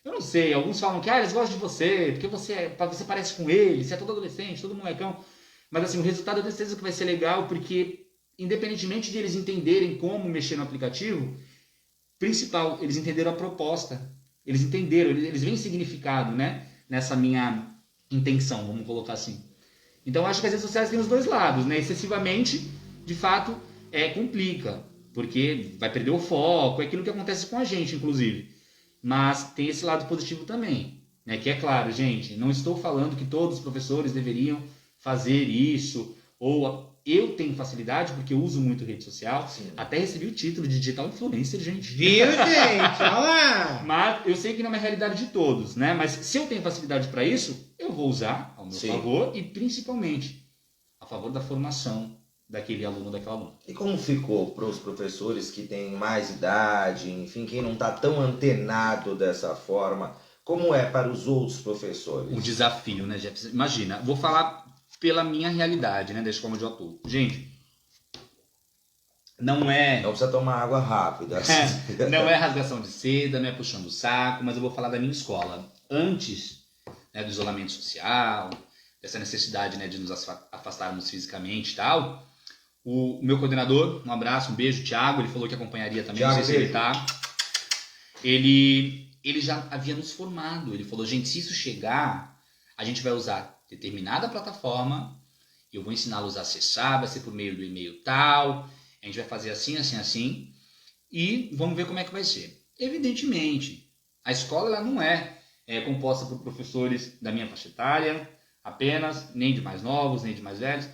Eu não sei, alguns falam que eles gostam de você, porque você parece com eles, você é todo adolescente, todo molecão. Mas, assim, o resultado eu tenho certeza que vai ser legal, porque, independentemente de eles entenderem como mexer no aplicativo, principal, eles entenderam a proposta. Eles entenderam, eles veem significado, né, nessa minha intenção, vamos colocar assim. Então acho que as redes sociais têm os dois lados, né? Excessivamente, de fato, complica, porque vai perder o foco, é aquilo que acontece com a gente, inclusive. Mas tem esse lado positivo também, né? Que é claro, gente, não estou falando que todos os professores deveriam fazer isso, ou eu tenho facilidade porque eu uso muito rede social. Sim. Até recebi o título de digital influencer, gente. Viu, gente? Olha lá. Mas eu sei que não é uma realidade de todos, né? Mas se eu tenho facilidade para isso, eu vou usar ao meu Sim. favor e principalmente a favor da formação daquele aluno, daquela aluna. E como ficou para os professores que têm mais idade, enfim, quem não está tão antenado dessa forma, como é para os outros professores? O desafio, né, Jefferson? Imagina, vou falar pela minha realidade, né, da escola onde eu atuo. Gente, não é... Não precisa tomar água rápida. não é rasgação de seda, não é puxando o saco, mas eu vou falar da minha escola. Antes, né, do isolamento social, dessa necessidade, né, de nos afastarmos fisicamente e tal, o meu coordenador, um abraço, um beijo, Thiago, ele falou que acompanharia também, Thiago, não sei se ele tá. Ele já havia nos formado, ele falou, gente, se isso chegar, a gente vai usar determinada plataforma, eu vou ensiná-los a acessar, vai ser por meio do e-mail tal, a gente vai fazer assim, assim, assim, e vamos ver como é que vai ser. Evidentemente, a escola ela não é composta por professores da minha faixa etária, apenas, nem de mais novos, nem de mais velhos,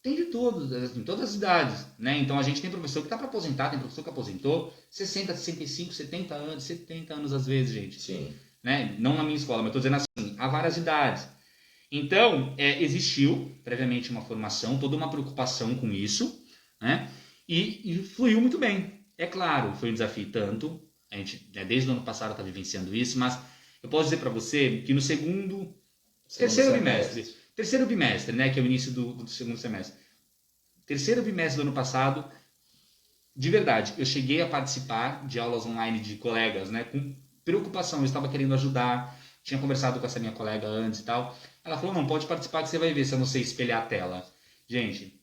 tem de todos, em todas as idades, né? Então a gente tem professor que está para aposentar, tem professor que aposentou, 60, 65, 70 anos, 70 anos às vezes, gente. Sim. Né? Não na minha escola, mas estou dizendo assim, há várias idades. Então, existiu previamente uma formação, toda uma preocupação com isso, né? E fluiu muito bem. É claro, foi um desafio tanto, a gente desde o ano passado está vivenciando isso, mas eu posso dizer para você que no terceiro bimestre, né, que é o início do segundo semestre, terceiro bimestre do ano passado, de verdade, eu cheguei a participar de aulas online de colegas, né, com preocupação, eu estava querendo ajudar, tinha conversado com essa minha colega antes e tal, ela falou, não, pode participar que você vai ver se eu não sei espelhar a tela. Gente,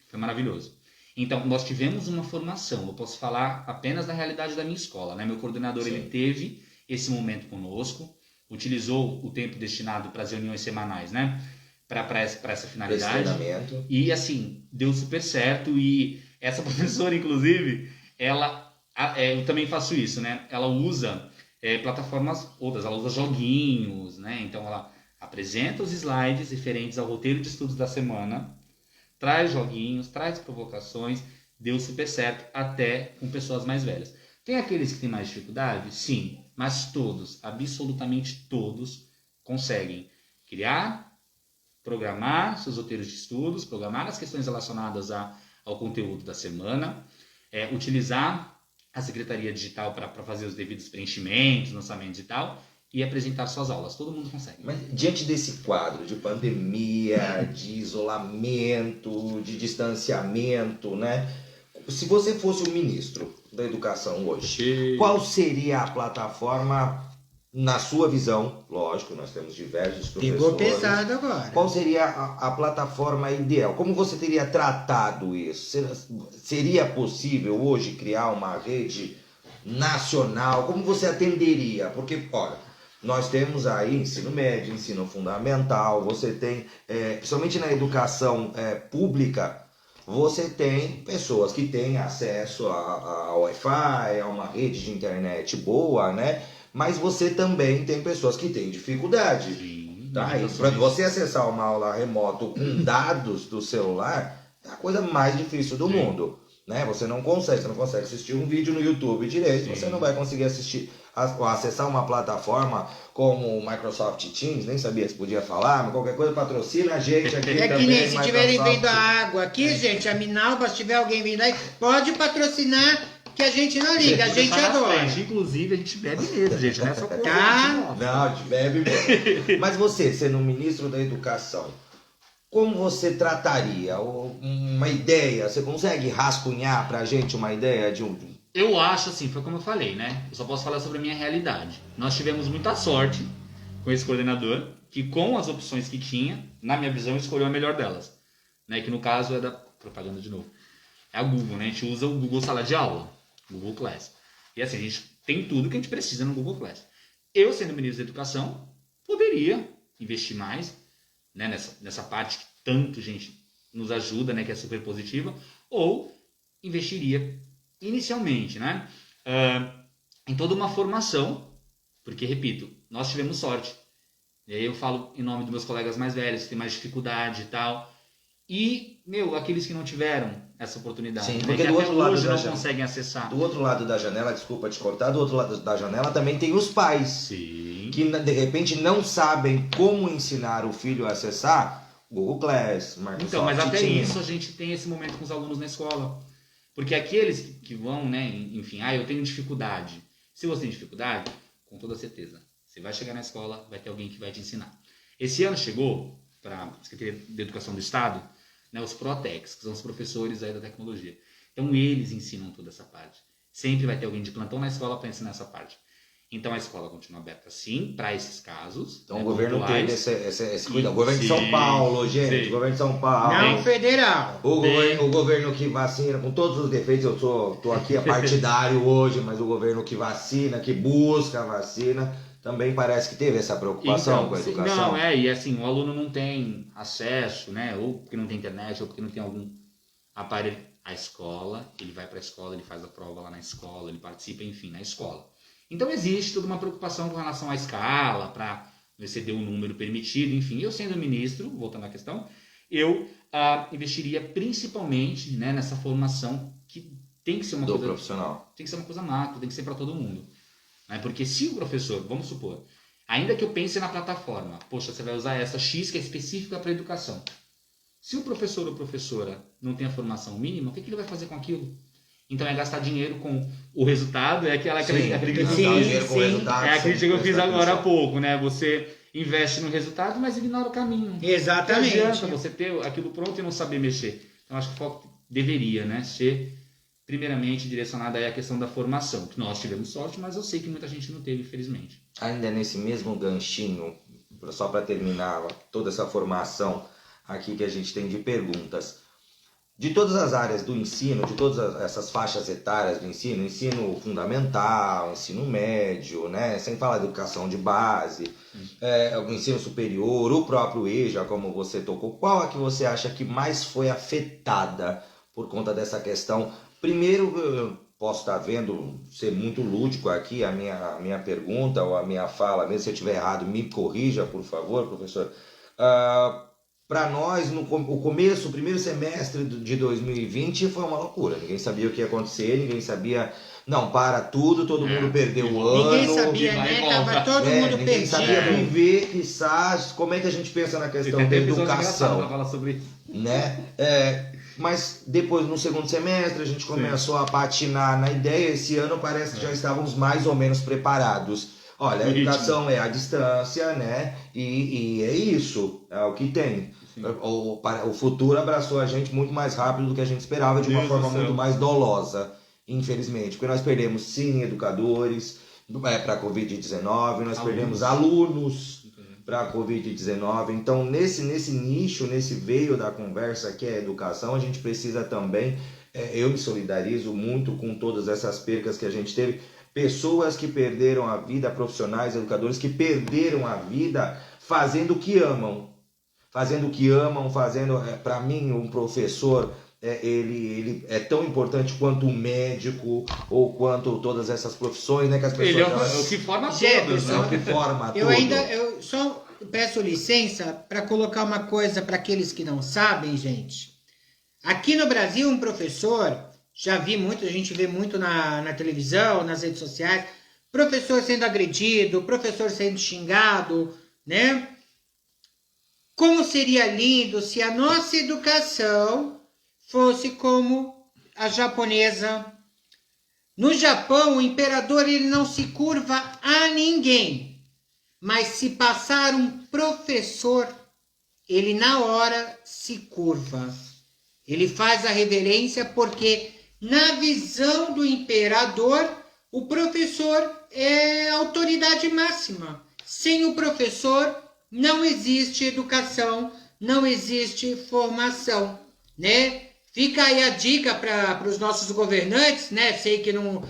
foi maravilhoso. Então, nós tivemos uma formação, eu posso falar apenas da realidade da minha escola, né, meu coordenador, ele teve esse momento conosco, utilizou o tempo destinado para as reuniões semanais, né, para essa finalidade. E assim, deu super certo. E essa professora, inclusive, eu também faço isso, né? Ela usa plataformas outras, ela usa joguinhos, né? Então ela apresenta os slides referentes ao roteiro de estudos da semana, traz joguinhos, traz provocações, deu super certo, até com pessoas mais velhas. Tem aqueles que têm mais dificuldade? Sim, mas todos, absolutamente todos, conseguem criar, programar seus roteiros de estudos, programar as questões relacionadas ao conteúdo da semana, utilizar a Secretaria Digital para fazer os devidos preenchimentos, lançamentos e tal, e apresentar suas aulas. Todo mundo consegue. Mas diante desse quadro de pandemia, de isolamento, de distanciamento, né? Se você fosse o ministro da Educação hoje, qual seria a plataforma, na sua visão, lógico, nós temos diversos professores. Ficou pesado agora. Qual seria a plataforma ideal? Como você teria tratado isso? Seria possível hoje criar uma rede nacional? Como você atenderia? Porque, olha, nós temos aí ensino médio, ensino fundamental, você tem, principalmente na educação pública, você tem pessoas que têm acesso a Wi-Fi, a uma rede de internet boa, né? Mas você também tem pessoas que têm dificuldade. Sim, tá? E para você acessar uma aula remoto com dados do celular, é a coisa mais difícil do mundo. Né? Você não consegue assistir um vídeo no YouTube direito, você não vai conseguir acessar uma plataforma como o Microsoft Teams, nem sabia se podia falar, mas qualquer coisa patrocina a gente aqui também. É que nem se tiverem Microsoft. vendo a água aqui, gente, a Minalba, se tiver alguém vindo aí, pode patrocinar, que a gente não liga, a gente adora. Inclusive, a gente bebe mesmo, gente, não é só coisa. Não, a gente bebe mesmo. Mas você, sendo ministro da Educação, como você trataria uma ideia? Você consegue rascunhar pra gente uma ideia de um... Eu acho assim, foi como eu falei, né? Eu só posso falar sobre a minha realidade. Nós tivemos muita sorte com esse coordenador, que com as opções que tinha, na minha visão, escolheu a melhor delas. Né? Que no caso é da propaganda de novo. É a Google, né? A gente usa o Google Sala de Aula, Google Class. E assim, a gente tem tudo que a gente precisa no Google Class. Eu, sendo ministro da Educação, poderia investir mais, né, nessa parte que tanto gente nos ajuda, né, que é super positiva, ou investiria inicialmente, né, em toda uma formação, porque, repito, nós tivemos sorte. E aí eu falo em nome dos meus colegas mais velhos, que têm mais dificuldade e tal. E, aqueles que não tiveram essa oportunidade, Sim, né, porque que do até outro lado hoje da não janela, conseguem acessar. do outro lado da janela, desculpa te cortar, do outro lado da janela também tem os pais. Sim. Que de repente não sabem como ensinar o filho a acessar Google Class, Microsoft Então, mas até Teams. isso a gente tem esse momento com os alunos na escola. Porque aqueles que vão, né, enfim, eu tenho dificuldade. Se você tem dificuldade, com toda certeza, você vai chegar na escola, vai ter alguém que vai te ensinar. Esse ano chegou, para a Secretaria de Educação do Estado, né, os Protecs, que são os professores aí da tecnologia. Então, eles ensinam toda essa parte. Sempre vai ter alguém de plantão na escola para ensinar essa parte. Então, a escola continua aberta, sim, para esses casos. Então, né, o governo pontuais. teve esse cuidado. O governo de Sim, São Paulo, gente, sim. o governo de São Paulo. Não federal. O governo que vacina, com todos os defeitos, eu tô aqui partidário hoje, mas o governo que vacina, que busca a vacina, também parece que teve essa preocupação com a educação. Não, e assim, o aluno não tem acesso, né, ou porque não tem internet, ou porque não tem algum aparelho. A escola, ele vai para a escola, ele faz a prova lá na escola, ele participa, enfim, na escola. Então existe toda uma preocupação com relação à escala, para exceder o número permitido, enfim. Eu sendo ministro, voltando à questão, eu investiria principalmente, né, nessa formação que tem que ser uma coisa profissional. Tem que ser uma coisa macro, tem que ser para todo mundo. Né? Porque se o professor, vamos supor, ainda que eu pense na plataforma, poxa, você vai usar essa X que é específica para a educação. Se o professor ou professora não tem a formação mínima, o que ele vai fazer com aquilo? Então é gastar dinheiro com o resultado, é aquela crítica que eu fiz agora há pouco, né? Você investe no resultado, mas ignora o caminho. Exatamente. Não adianta você ter aquilo pronto e não saber mexer. Então acho que o foco deveria, né, ser primeiramente direcionado aí à questão da formação, que nós tivemos sorte, mas eu sei que muita gente não teve, infelizmente. Ainda nesse mesmo ganchinho, só para terminar toda essa formação aqui que a gente tem de perguntas. De todas as áreas do ensino, de todas essas faixas etárias do ensino, ensino fundamental, ensino médio, né? Sem falar de educação de base, o ensino superior, o próprio EJA, como você tocou, qual é que você acha que mais foi afetada por conta dessa questão? Primeiro, eu posso estar vendo, ser muito lúdico aqui a minha pergunta ou a minha fala, mesmo se eu estiver errado, me corrija, por favor, professor. Para nós, o primeiro semestre de 2020 foi uma loucura. Ninguém sabia o que ia acontecer, ninguém sabia. Não, para tudo, todo mundo perdeu o ano. Ninguém sabia, né? Tava todo mundo ninguém perdido. sabia viver, quizás. Como é que a gente pensa na questão da educação? Pra falar sobre isso. Né? Mas depois, no segundo semestre, a gente começou a patinar na ideia. Esse ano parece que já estávamos mais ou menos preparados. Olha, a educação é à distância, né? E é isso, é o que tem. O futuro abraçou a gente muito mais rápido do que a gente esperava, de uma forma muito mais dolosa, infelizmente. Porque nós perdemos, sim, educadores para a Covid-19, nós perdemos alunos para a Covid-19. Então, nesse nicho, nesse veio da conversa que é a educação, a gente precisa também, eu me solidarizo muito com todas essas percas que a gente teve. Pessoas que perderam a vida, profissionais, educadores que perderam a vida fazendo o que amam. Para mim, um professor, ele é tão importante quanto um médico ou quanto todas essas profissões, né, que as pessoas... Ele é o que forma todas, né? É o que forma tudo. Eu só peço licença para colocar uma coisa para aqueles que não sabem, gente. Aqui no Brasil, um professor... Já vi muito, a gente vê muito na televisão, nas redes sociais, professor sendo agredido, professor sendo xingado, né? Como seria lindo se a nossa educação fosse como a japonesa. No Japão, o imperador ele não se curva a ninguém, mas se passar um professor, ele na hora se curva. Ele faz a reverência porque... Na visão do imperador, o professor é a autoridade máxima. Sem o professor, não existe educação, não existe formação, né? Fica aí a dica para os nossos governantes, né? Sei que não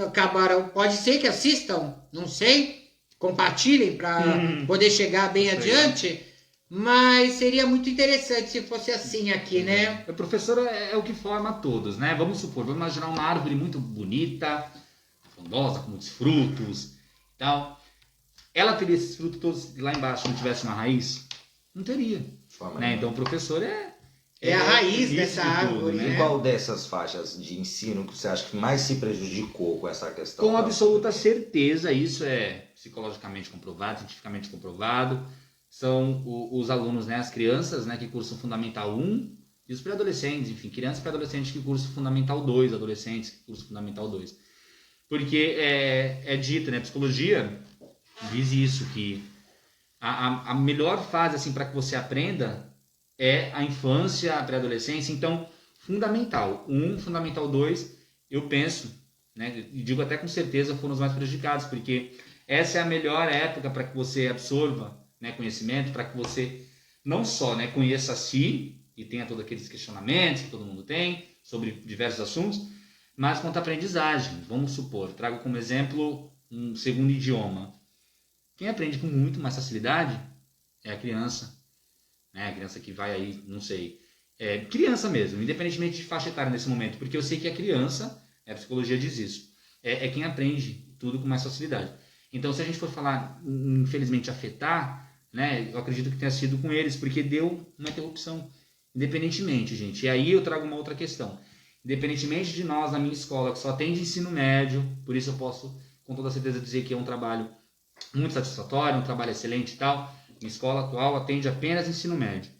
acabaram, pode ser que assistam, não sei. compartilhem para poder chegar bem adiante. Mas seria muito interessante se fosse assim aqui, né? O professor é o que forma todos, né? Vamos supor, vamos imaginar uma árvore muito bonita, frondosa, com muitos frutos e tal. Ela teria esses frutos todos lá embaixo se não tivesse uma raiz? Não teria. Né? Então o professor é a raiz isso dessa de árvore, tudo, né? E qual dessas faixas de ensino que você acha que mais se prejudicou com essa questão? Com absoluta certeza, isso é psicologicamente comprovado, cientificamente comprovado. São os alunos, né, as crianças, né, que cursam Fundamental 1 e os pré-adolescentes, enfim, crianças e pré-adolescentes que cursam Fundamental 2, adolescentes que cursam Fundamental 2. Porque é dito, né, a psicologia diz isso, que a melhor fase assim, para que você aprenda é a infância, a pré-adolescência. Então, Fundamental 1, Fundamental 2, eu penso, né, e digo até com certeza, foram os mais prejudicados, porque essa é a melhor época para que você absorva, né, conhecimento, para que você não só, né, conheça a si e tenha todos aqueles questionamentos que todo mundo tem sobre diversos assuntos, mas quanto à aprendizagem. Vamos supor, trago como exemplo um segundo idioma. Quem aprende com muito mais facilidade é a criança, né, a criança que vai aí, não sei, criança mesmo, independentemente de faixa etária nesse momento, porque eu sei que a criança, a psicologia diz isso, é quem aprende tudo com mais facilidade. Então, se a gente for falar, infelizmente, afetar, né, eu acredito que tenha sido com eles, porque deu uma interrupção, independentemente, gente. E aí eu trago uma outra questão. Independentemente de nós, na minha escola, que só atende ensino médio, por isso eu posso, com toda certeza, dizer que é um trabalho muito satisfatório, um trabalho excelente e tal. Minha escola atual atende apenas ensino médio.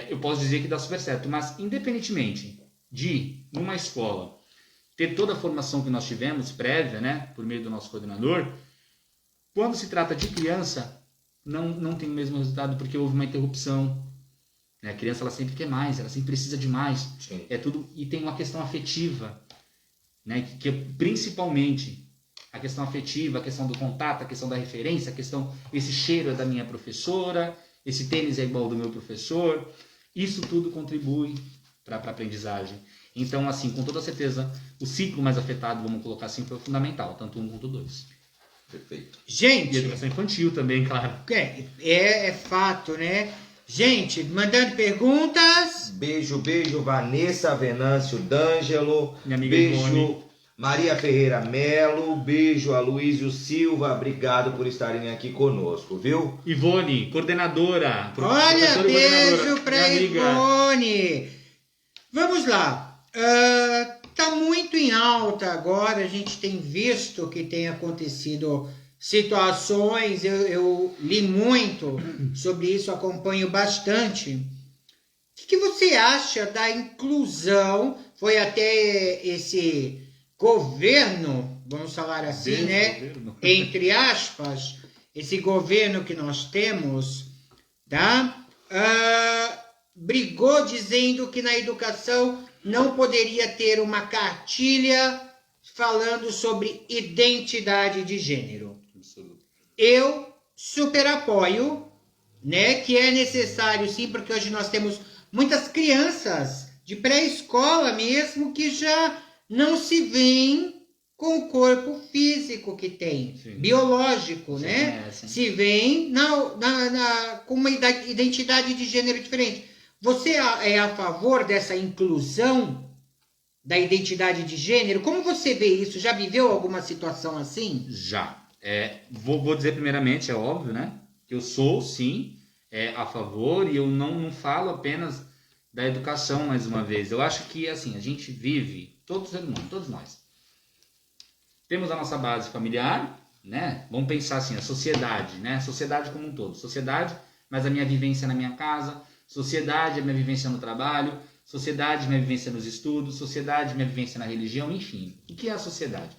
Eu posso dizer que dá super certo, mas independentemente de, numa escola, ter toda a formação que nós tivemos, prévia, né, por meio do nosso coordenador, quando se trata de criança, não tem o mesmo resultado, porque houve uma interrupção. Né? A criança ela sempre quer mais, ela sempre precisa de mais. Sim. Tudo, e tem uma questão afetiva, né, que é principalmente a questão afetiva, a questão do contato, a questão da referência, a questão, esse cheiro é da minha professora, esse tênis é igual ao do meu professor. Isso tudo contribui para a aprendizagem. Então, assim, com toda certeza, o ciclo mais afetado, vamos colocar assim, foi o fundamental, tanto 1 quanto 2. Perfeito. Gente, E educação infantil também, claro. é fato, né? Gente, mandando perguntas. Beijo, Vanessa Venâncio D'Angelo. Minha amiga Beijo, Ivone. Maria Ferreira Melo. Beijo, Aloysio Silva. Obrigado por estarem aqui conosco, viu? Ivone, coordenadora. Olha, professora e beijo coordenadora. pra Minha amiga. Ivone. Vamos lá. Tá muito em alta agora, a gente tem visto que tem acontecido situações, eu li muito sobre isso, acompanho bastante. O que você acha da inclusão? Foi até esse governo, vamos falar assim, né? Governo. Entre aspas, esse governo que nós temos, tá? Brigou dizendo que na educação não poderia ter uma cartilha falando sobre identidade de gênero. Eu super apoio, né, que é necessário sim, porque hoje nós temos muitas crianças de pré-escola mesmo que já não se veem com o corpo físico que tem, Sim. biológico, Sim, né? sim. Se veem com uma identidade de gênero diferente. Você é a favor dessa inclusão da identidade de gênero? Como você vê isso? Já viveu alguma situação assim? Já. Vou dizer primeiramente, é óbvio, né? Que eu sou, sim, a favor, e eu não falo apenas da educação, mais uma vez. Eu acho que, assim, a gente vive, todo ser humano, todos nós, temos a nossa base familiar, né? Vamos pensar assim, a sociedade, né? Sociedade como um todo. Sociedade, mas a minha vivência na minha casa, sociedade, a minha vivência no trabalho, sociedade, minha vivência nos estudos, sociedade, minha vivência na religião, enfim. O que é a sociedade?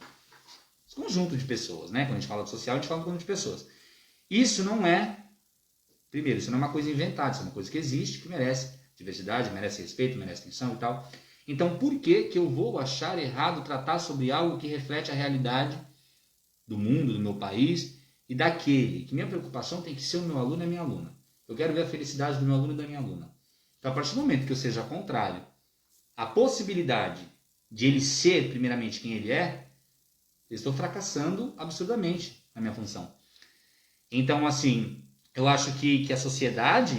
Esse conjunto de pessoas, né? Quando a gente fala de social, a gente fala de conjunto de pessoas. Isso não é, primeiro, isso não é uma coisa inventada, isso é uma coisa que existe, que merece diversidade, merece respeito, merece atenção e tal. Então, por que eu vou achar errado tratar sobre algo que reflete a realidade do mundo, do meu país e daquele? Que minha preocupação tem que ser o meu aluno e a minha aluna. Eu quero ver a felicidade do meu aluno e da minha aluna. Então, a partir do momento que eu seja contrário à possibilidade de ele ser, primeiramente, quem ele é, eu estou fracassando absurdamente na minha função. Então, assim, eu acho que a sociedade,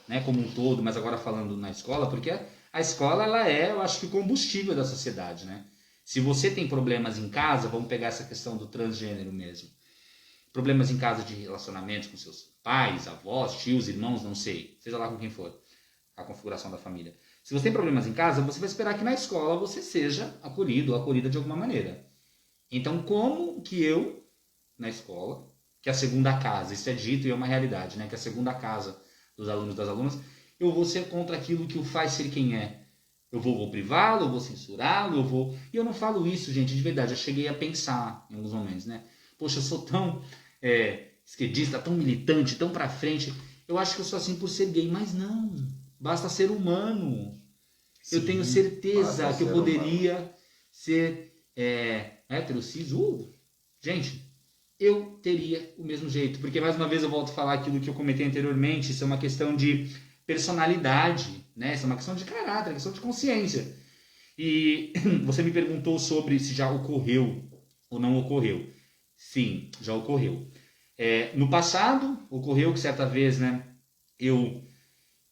né, como um todo, mas agora falando na escola, porque a escola, ela é, eu acho que o combustível da sociedade, né? Se você tem problemas em casa, vamos pegar essa questão do transgênero mesmo. Problemas em casa de relacionamentos com seus pais, avós, tios, irmãos, não sei, seja lá com quem for, a configuração da família. Se você tem problemas em casa, você vai esperar que na escola você seja acolhido ou acolhida de alguma maneira. Então, como que eu, na escola, que é a segunda casa, isso é dito e é uma realidade, né? Que é a segunda casa dos alunos e das alunas, eu vou ser contra aquilo que o faz ser quem é. Eu vou privá-lo, eu vou censurá-lo, eu vou... E eu não falo isso, gente, de verdade. Eu cheguei a pensar em alguns momentos, né? Poxa, eu sou tão esquerdista, tão militante, tão pra frente. Eu acho que eu sou assim por ser gay, mas não. Basta ser humano. Sim, eu tenho certeza que eu poderia ser hétero, cis. Gente, eu teria o mesmo jeito. Porque, mais uma vez, eu volto a falar aquilo que eu comentei anteriormente. Isso é uma questão de personalidade, né? Isso é uma questão de caráter, questão de consciência. E você me perguntou sobre se já ocorreu ou não ocorreu. Sim, já ocorreu. No passado, ocorreu que certa vez, né,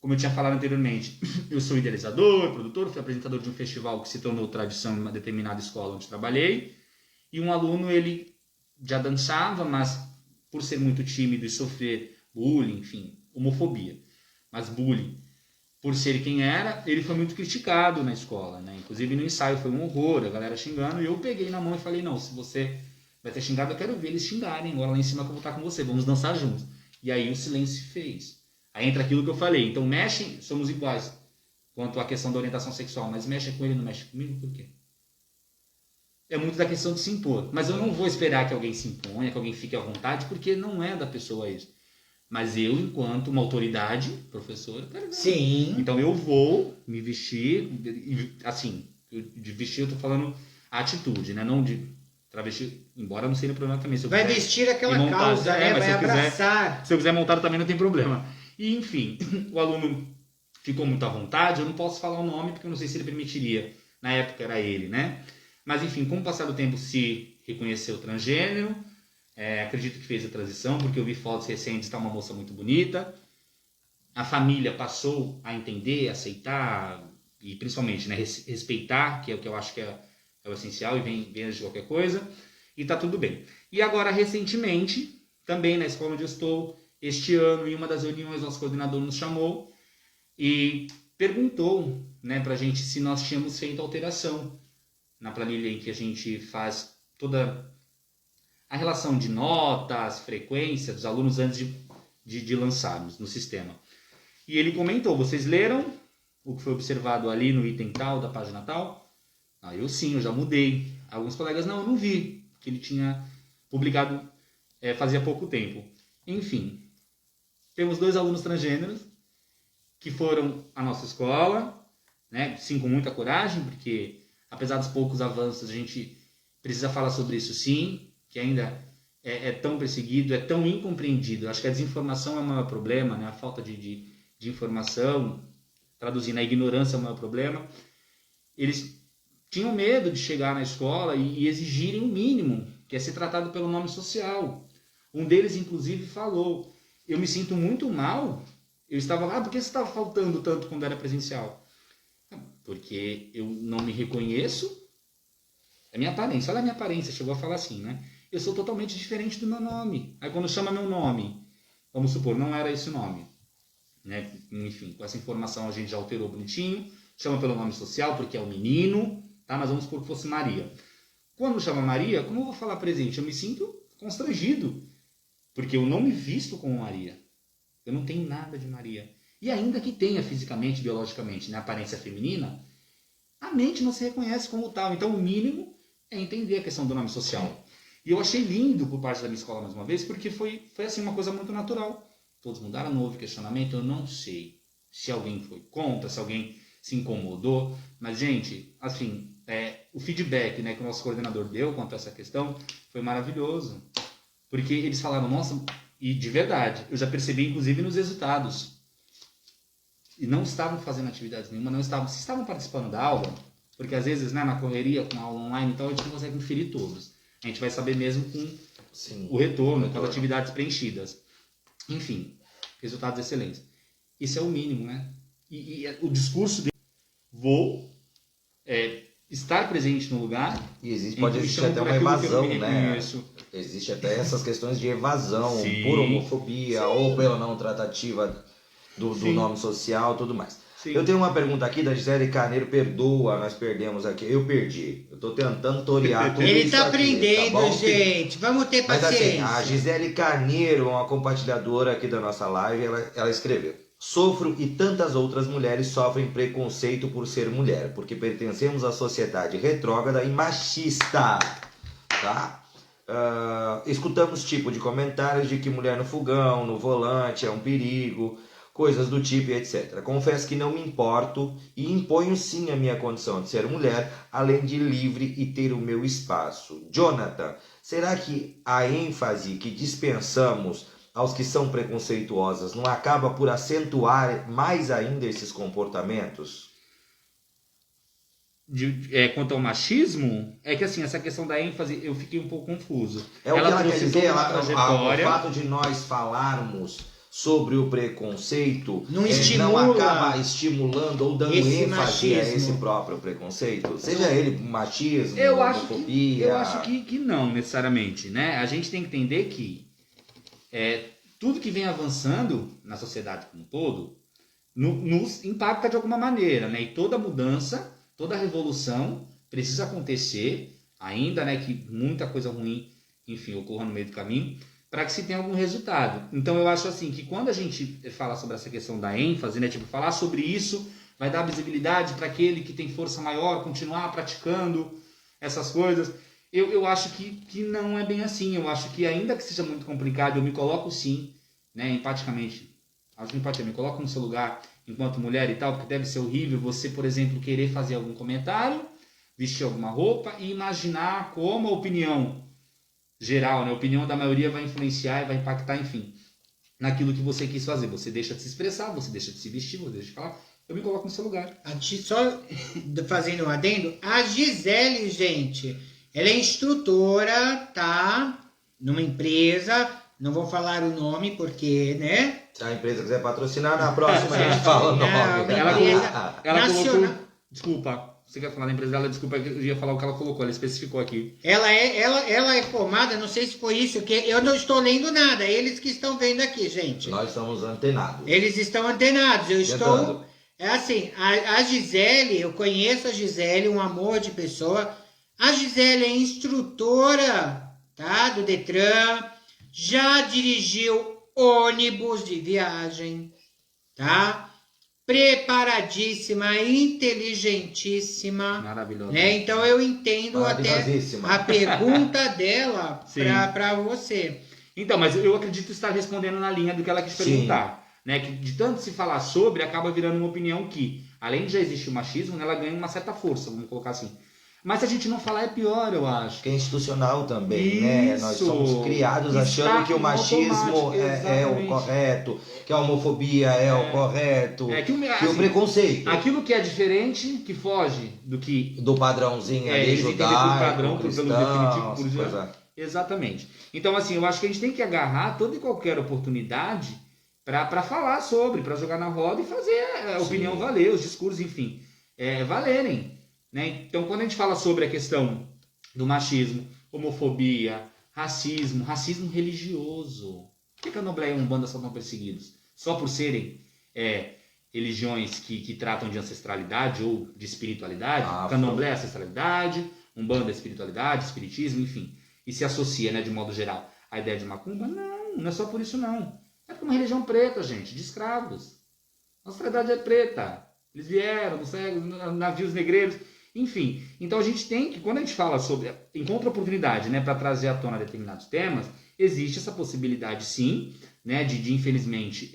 como eu tinha falado anteriormente, eu sou idealizador, produtor, fui apresentador de um festival que se tornou tradição em uma determinada escola onde trabalhei, e um aluno, ele já dançava, mas por ser muito tímido e sofrer bullying, enfim, homofobia, mas bullying, por ser quem era, ele foi muito criticado na escola, né? Inclusive no ensaio foi um horror, a galera xingando, e eu peguei na mão e falei, não, se você vai ter xingado, eu quero ver eles xingarem, agora lá em cima que eu vou estar com você, vamos dançar juntos. E aí o silêncio se fez. Aí entra aquilo que eu falei, então mexem, somos iguais quanto à questão da orientação sexual, mas mexe com ele, não mexe comigo, por quê? É muito da questão de se impor, mas eu não vou esperar que alguém se imponha, que alguém fique à vontade, porque não é da pessoa isso. Mas eu, enquanto uma autoridade, professora, quero ver. Sim. Então eu vou me vestir, assim, de vestir eu tô falando a atitude, né? Não de travesti, embora não seja problema também. Se eu Vai quiser vestir aquela montar, causa, né? mas Vai abraçar. se eu quiser montar também não tem problema. E enfim, o aluno ficou muito à vontade, eu não posso falar o nome porque eu não sei se ele permitiria. Na época era ele, né? Mas enfim, com o passar do tempo se reconheceu transgênero, acredito que fez a transição, porque eu vi fotos recentes, está uma moça muito bonita. A família passou a entender, aceitar e principalmente, né, respeitar, que é o que eu acho que é o essencial, e vem antes de qualquer coisa, e está tudo bem. E agora, recentemente, também na escola onde eu estou, este ano, em uma das reuniões, nosso coordenador nos chamou e perguntou, né, para a gente se nós tínhamos feito alteração na planilha em que a gente faz toda a relação de notas, frequência dos alunos antes de lançarmos no sistema. E ele comentou, vocês leram o que foi observado ali no item tal, da página tal? Eu sim, eu já mudei. Alguns colegas, não, eu não vi, que ele tinha publicado fazia pouco tempo. Enfim, temos 2 alunos transgêneros que foram à nossa escola, né? Sim, com muita coragem, porque apesar dos poucos avanços, a gente precisa falar sobre isso sim, que ainda é tão perseguido, é tão incompreendido. Acho que a desinformação é o maior problema, né? A falta de informação, traduzindo, a ignorância é o maior problema. Eles tinham medo de chegar na escola e exigirem o mínimo, que é ser tratado pelo nome social. Um deles, inclusive, falou, eu me sinto muito mal, eu estava lá, por que você estava faltando tanto quando era presencial? Porque eu não me reconheço, é minha aparência, olha a minha aparência, chegou a falar assim, né? Eu sou totalmente diferente do meu nome. Aí quando chama meu nome, vamos supor, não era esse nome, né? Enfim, com essa informação a gente já alterou bonitinho, chama pelo nome social porque é o menino, tá? Mas vamos supor que fosse Maria. Quando chama Maria, como eu vou falar presente? Eu me sinto constrangido, porque eu não me visto como Maria. Eu não tenho nada de Maria. E ainda que tenha fisicamente, biologicamente, né, aparência feminina, a mente não se reconhece como tal. Então o mínimo é entender a questão do nome social. E eu achei lindo por parte da minha escola mais uma vez, porque foi assim uma coisa muito natural. Todos mudaram, não houve questionamento, eu não sei se alguém foi contra, se alguém se incomodou. Mas, gente, assim, o feedback, né, que o nosso coordenador deu quanto a essa questão foi maravilhoso. Porque eles falaram, nossa, e de verdade, eu já percebi inclusive nos resultados. E não estavam fazendo atividades nenhuma, se estavam participando da aula, porque às vezes, né, na correria, com a aula online, então a gente não consegue inferir todos. A gente vai saber mesmo com o retorno, com as atividades preenchidas. enfim, resultados excelentes. Isso é o mínimo, né? E o discurso dele, vou estar presente no lugar. E em pode que me existir chamam até por uma aquilo que eu evasão, não me né? reconheço. Existe até essas questões de evasão Sim. por homofobia ou pela não tratativa do Sim. nome social e tudo mais. Sim. Eu tenho uma pergunta aqui da Gisele Carneiro, perdoa, nós perdemos aqui. Eu perdi. Eu tô tentando torear tudo Ele isso tá aqui, aprendendo, tá bom? gente. Vamos ter Mas assim, paciência. a Gisele Carneiro, uma compartilhadora aqui da nossa live, ela escreveu: sofro e tantas outras mulheres sofrem preconceito por ser mulher, porque pertencemos à sociedade retrógrada e machista, tá? Escutamos tipo de comentários de que mulher no fogão, no volante é um perigo, coisas do tipo e etc. Confesso que não me importo e imponho sim a minha condição de ser mulher, além de livre e ter o meu espaço. Jonathan, será que a ênfase que dispensamos aos que são preconceituosas não acaba por acentuar mais ainda esses comportamentos? Quanto ao machismo, é que assim, essa questão da ênfase, eu fiquei um pouco confuso. É o que ela quer trouxe dizer, toda uma o trajetória. fato de nós falarmos sobre o preconceito Não não estimula acaba estimulando ou dando esse ênfase a machismo. esse próprio preconceito? Seja ele machismo, Eu acho homofobia... que não, necessariamente, né? A gente tem que entender que tudo que vem avançando na sociedade como um todo nos impacta de alguma maneira, né? E toda mudança, toda revolução precisa acontecer, ainda, né, que muita coisa ruim, enfim, ocorra no meio do caminho, para que se tenha algum resultado. Então eu acho assim que quando a gente fala sobre essa questão da ênfase, né, tipo, falar sobre isso vai dar visibilidade para aquele que tem força maior continuar praticando essas coisas. Eu acho que não é bem assim. Eu acho que ainda que seja muito complicado, eu me coloco sim, né, empaticamente. Acho que empatia, me coloco no seu lugar enquanto mulher e tal, porque deve ser horrível você, por exemplo, querer fazer algum comentário, vestir alguma roupa e imaginar como a opinião geral, né, a opinião da maioria vai influenciar e vai impactar, enfim, naquilo que você quis fazer. Você deixa de se expressar, você deixa de se vestir, você deixa de falar. Eu me coloco no seu lugar. Só fazendo um adendo, a Gisele, gente, ela é instrutora, tá? Numa empresa, não vou falar o nome porque, né? Se a empresa quiser patrocinar, na próxima a gente fala o nome. Ela colocou... Desculpa, você quer falar da empresa dela? Desculpa, eu ia falar o que ela colocou, ela especificou aqui. Ela é formada, não sei se foi isso, que eu não estou lendo nada, eles que estão vendo aqui, gente. Nós estamos antenados. Eles estão antenados, eu estou... É assim, a Gisele, eu conheço a Gisele, um amor de pessoa. A Gisele é instrutora, tá, do Detran, já dirigiu ônibus de viagem, tá? Preparadíssima, inteligentíssima. Maravilhosa. Né? Então eu entendo até a pergunta dela para você. Então, mas eu acredito estar respondendo na linha do que ela quis perguntar. Né? Que de tanto se falar sobre, acaba virando uma opinião que, além de já existir o machismo, né, ela ganha uma certa força, vamos colocar assim. Mas se a gente não falar é pior, eu acho. Que é institucional também, né? Nós somos criados achando que o machismo é o correto, que a homofobia é o correto, que o preconceito. Aquilo que é diferente, que foge do padrãozinho ali, judaico, cristão, exatamente. Então, assim, eu acho que a gente tem que agarrar toda e qualquer oportunidade para falar sobre, para jogar na roda e fazer a opinião valer, os discursos, enfim, valerem. Né? Então, quando a gente fala sobre a questão do machismo, homofobia, racismo religioso. Por que Candomblé e Umbanda são tão perseguidos? Só por serem religiões que tratam de ancestralidade ou de espiritualidade? Candomblé é ancestralidade, Umbanda é espiritualidade, espiritismo, enfim. E se associa, né, de modo geral, à ideia de macumba? Não é só por isso não. É porque é uma religião preta, gente, de escravos. A ancestralidade é preta. Eles vieram nos navios negreiros. Enfim, então a gente tem que, quando a gente fala sobre, encontra oportunidade, né, para trazer à tona determinados temas, existe essa possibilidade sim, né, de infelizmente,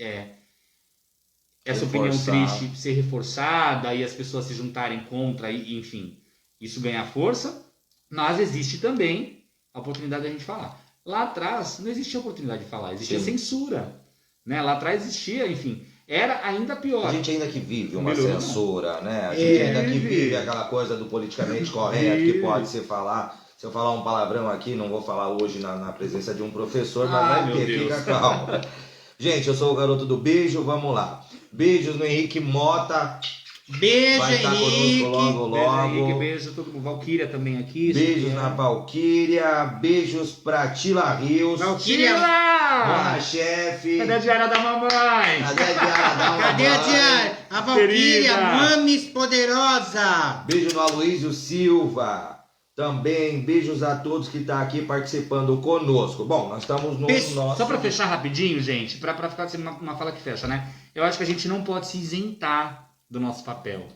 essa opinião triste ser reforçada e as pessoas se juntarem contra, e, enfim, isso ganhar força, mas existe também a oportunidade de a gente falar. Lá atrás não existia oportunidade de falar, existia censura, né, lá atrás existia, enfim... Era ainda pior. A gente ainda que vive uma censura, né? A gente ainda que vive aquela coisa do politicamente correto, que pode se falar. Se eu falar um palavrão aqui, não vou falar hoje na presença de um professor, mas vai ter, fica calmo. Gente, eu sou o garoto do beijo, vamos lá. Beijos no Henrique Mota. Beijo, Vai estar Henrique. conosco logo. Beijo, Henrique, beijo todo mundo. Valquíria também aqui. Beijos na Valquíria. Beijos pra Tila Rios. Valquíria. Dona Chefe. Cadê a diária da mamãe? Cadê a Diara da Cadê a mamãe? Diária? A Valquíria, Querida. Mames Poderosa. Beijo no Aloysio Silva. Também beijos a todos que estão aqui participando conosco. Bom, nós estamos no nosso... Só pra fechar rapidinho, gente, pra ficar assim, uma fala que fecha, né? Eu acho que a gente não pode se isentar do nosso papel.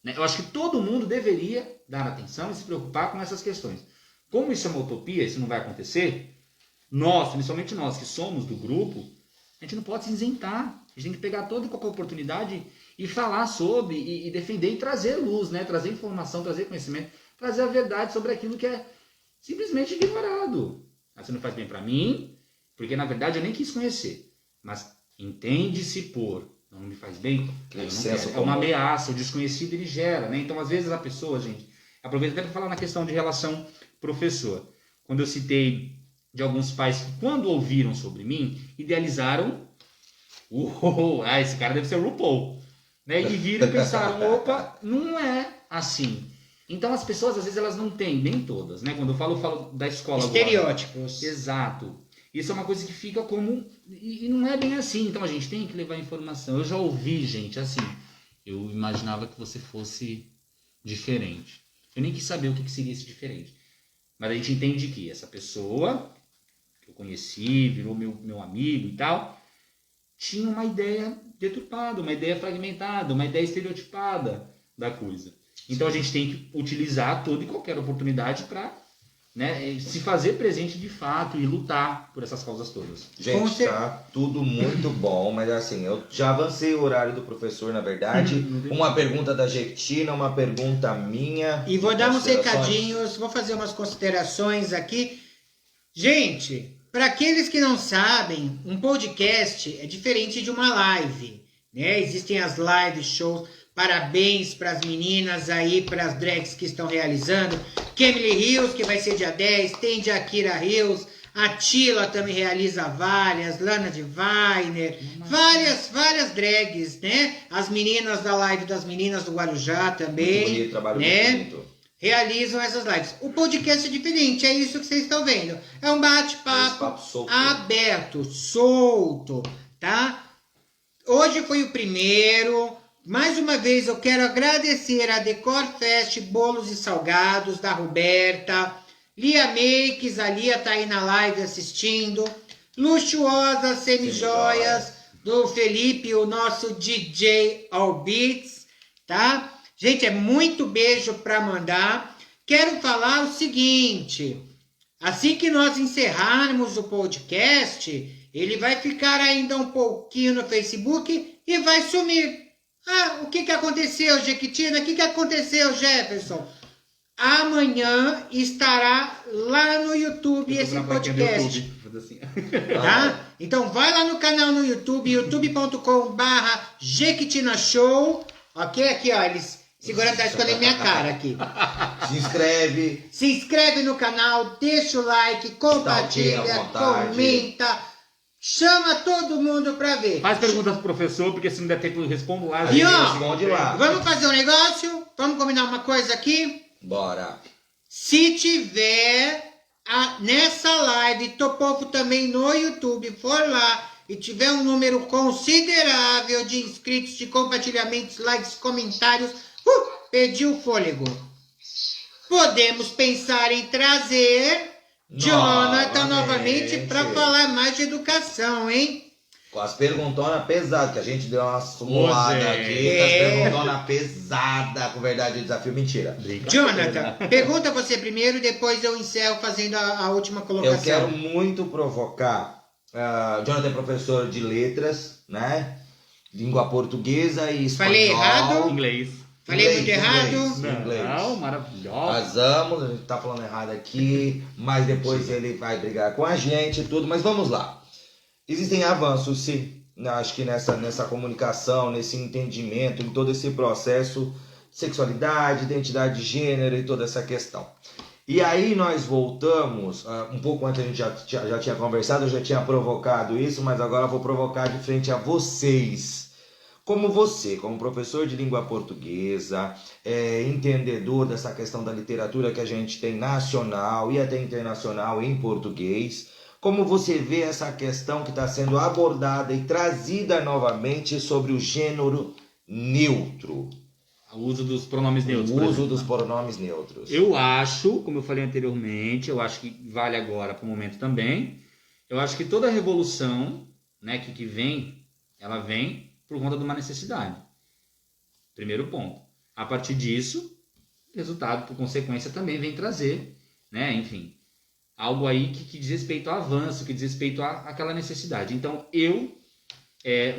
Né? Eu acho que todo mundo deveria dar atenção e se preocupar com essas questões. Como isso é uma utopia, isso não vai acontecer, nós, principalmente nós que somos do grupo, a gente não pode se isentar. A gente tem que pegar toda e qualquer oportunidade e falar sobre, e defender e trazer luz, né? Trazer informação, trazer conhecimento, trazer a verdade sobre aquilo que é simplesmente ignorado. Você não faz bem para mim, porque na verdade eu nem quis conhecer. Mas entende-se por não me faz bem, eu não quero. É uma ameaça, o desconhecido ele gera, né? Então às vezes a pessoa, gente, aproveita até para falar na questão de relação professor. Quando eu citei de alguns pais que quando ouviram sobre mim, idealizaram, esse cara deve ser o RuPaul, né? E viram e pensaram, opa, não é assim. Então as pessoas às vezes elas não têm, nem todas, né? Quando eu falo da escola Estereótipos. agora. Exato. Isso é uma coisa que fica como... E não é bem assim. Então a gente tem que levar informação. Eu já ouvi, gente, assim... Eu imaginava que você fosse diferente. Eu nem quis saber o que seria esse diferente. Mas a gente entende que essa pessoa que eu conheci, virou meu amigo e tal, tinha uma ideia deturpada, uma ideia fragmentada, uma ideia estereotipada da coisa. Então a gente tem que utilizar toda e qualquer oportunidade para... né, se fazer presente de fato e lutar por essas causas todas. Gente, tá tudo muito bom, mas assim, eu já avancei o horário do professor, na verdade. Uma pergunta da Jequitina, uma pergunta minha. E vou dar uns recadinhos, vou fazer umas considerações aqui. Gente, para aqueles que não sabem, um podcast é diferente de uma live, né? Existem as live shows. Parabéns para as meninas aí, para as drags que estão realizando. Kemily Rios, que vai ser dia 10, tem Jakira Rios, a Tila também realiza várias, Lana Diviner, várias drags, né? As meninas da live das meninas do Guarujá também, muito bonito, trabalho né? muito bonito. Realizam essas lives. O podcast é diferente, é isso que vocês estão vendo. É um bate-papo aberto, solto, tá? Hoje foi o primeiro. Mais uma vez eu quero agradecer a Decor Fest Bolos e Salgados, da Roberta, Lia Makes, a Lia tá aí na live assistindo, Luxuosas Semijoias, do Felipe, o nosso DJ All Beats, tá? Gente, é muito beijo para mandar. Quero falar o seguinte, assim que nós encerrarmos o podcast, ele vai ficar ainda um pouquinho no Facebook e vai sumir. O que aconteceu, Jequitina? O que aconteceu, Jefferson? Amanhã estará lá no YouTube esse podcast. Tá? Então vai lá no canal no YouTube, youtube.com/JequitinaShow. Ok? Aqui, ó, eles segurando, tá escolhendo minha cara aqui. Se inscreve no canal, deixa o like, compartilha, comenta. Chama todo mundo pra ver. Faz perguntas pro professor, porque se não der tempo eu respondo lá. E ó, responde lá. Vamos fazer um negócio? Vamos combinar uma coisa aqui? Bora. Se tiver nessa live, povo também no YouTube, for lá e tiver um número considerável de inscritos, de compartilhamentos, likes, comentários, pediu o fôlego. Podemos pensar em trazer... Jonathan novamente para falar mais de educação, hein? Com as perguntonas pesadas, que a gente deu uma sumulada aqui, com as perguntonas pesadas, com verdade e desafio, mentira. Jonathan, pergunta você primeiro e depois eu encerro fazendo a última colocação. Eu quero muito provocar, Jonathan é professor de letras, né? Língua portuguesa e espanhol. Falei errado? Inglês. Falei muito errado? Inglês. Não, maravilhoso. Arrasamos, a gente tá falando errado aqui, mas depois ele vai brigar com a gente e tudo, mas vamos lá. Existem avanços, sim, acho que nessa comunicação, nesse entendimento, em todo esse processo de sexualidade, identidade de gênero e toda essa questão. E aí nós voltamos, um pouco antes a gente já tinha conversado, eu já tinha provocado isso, mas agora eu vou provocar de frente a vocês. Como você, como professor de língua portuguesa, entendedor dessa questão da literatura que a gente tem nacional e até internacional em português, como você vê essa questão que está sendo abordada e trazida novamente sobre o gênero neutro? O uso dos pronomes neutros. O uso dos pronomes neutros. Eu acho, como eu falei anteriormente, eu acho que vale agora para o momento também. Eu acho que toda revolução, né, que vem, ela vem por conta de uma necessidade. Primeiro ponto. A partir disso, resultado, por consequência, também vem trazer, né, enfim, algo aí que diz respeito ao avanço, que diz respeito àquela necessidade. Então, eu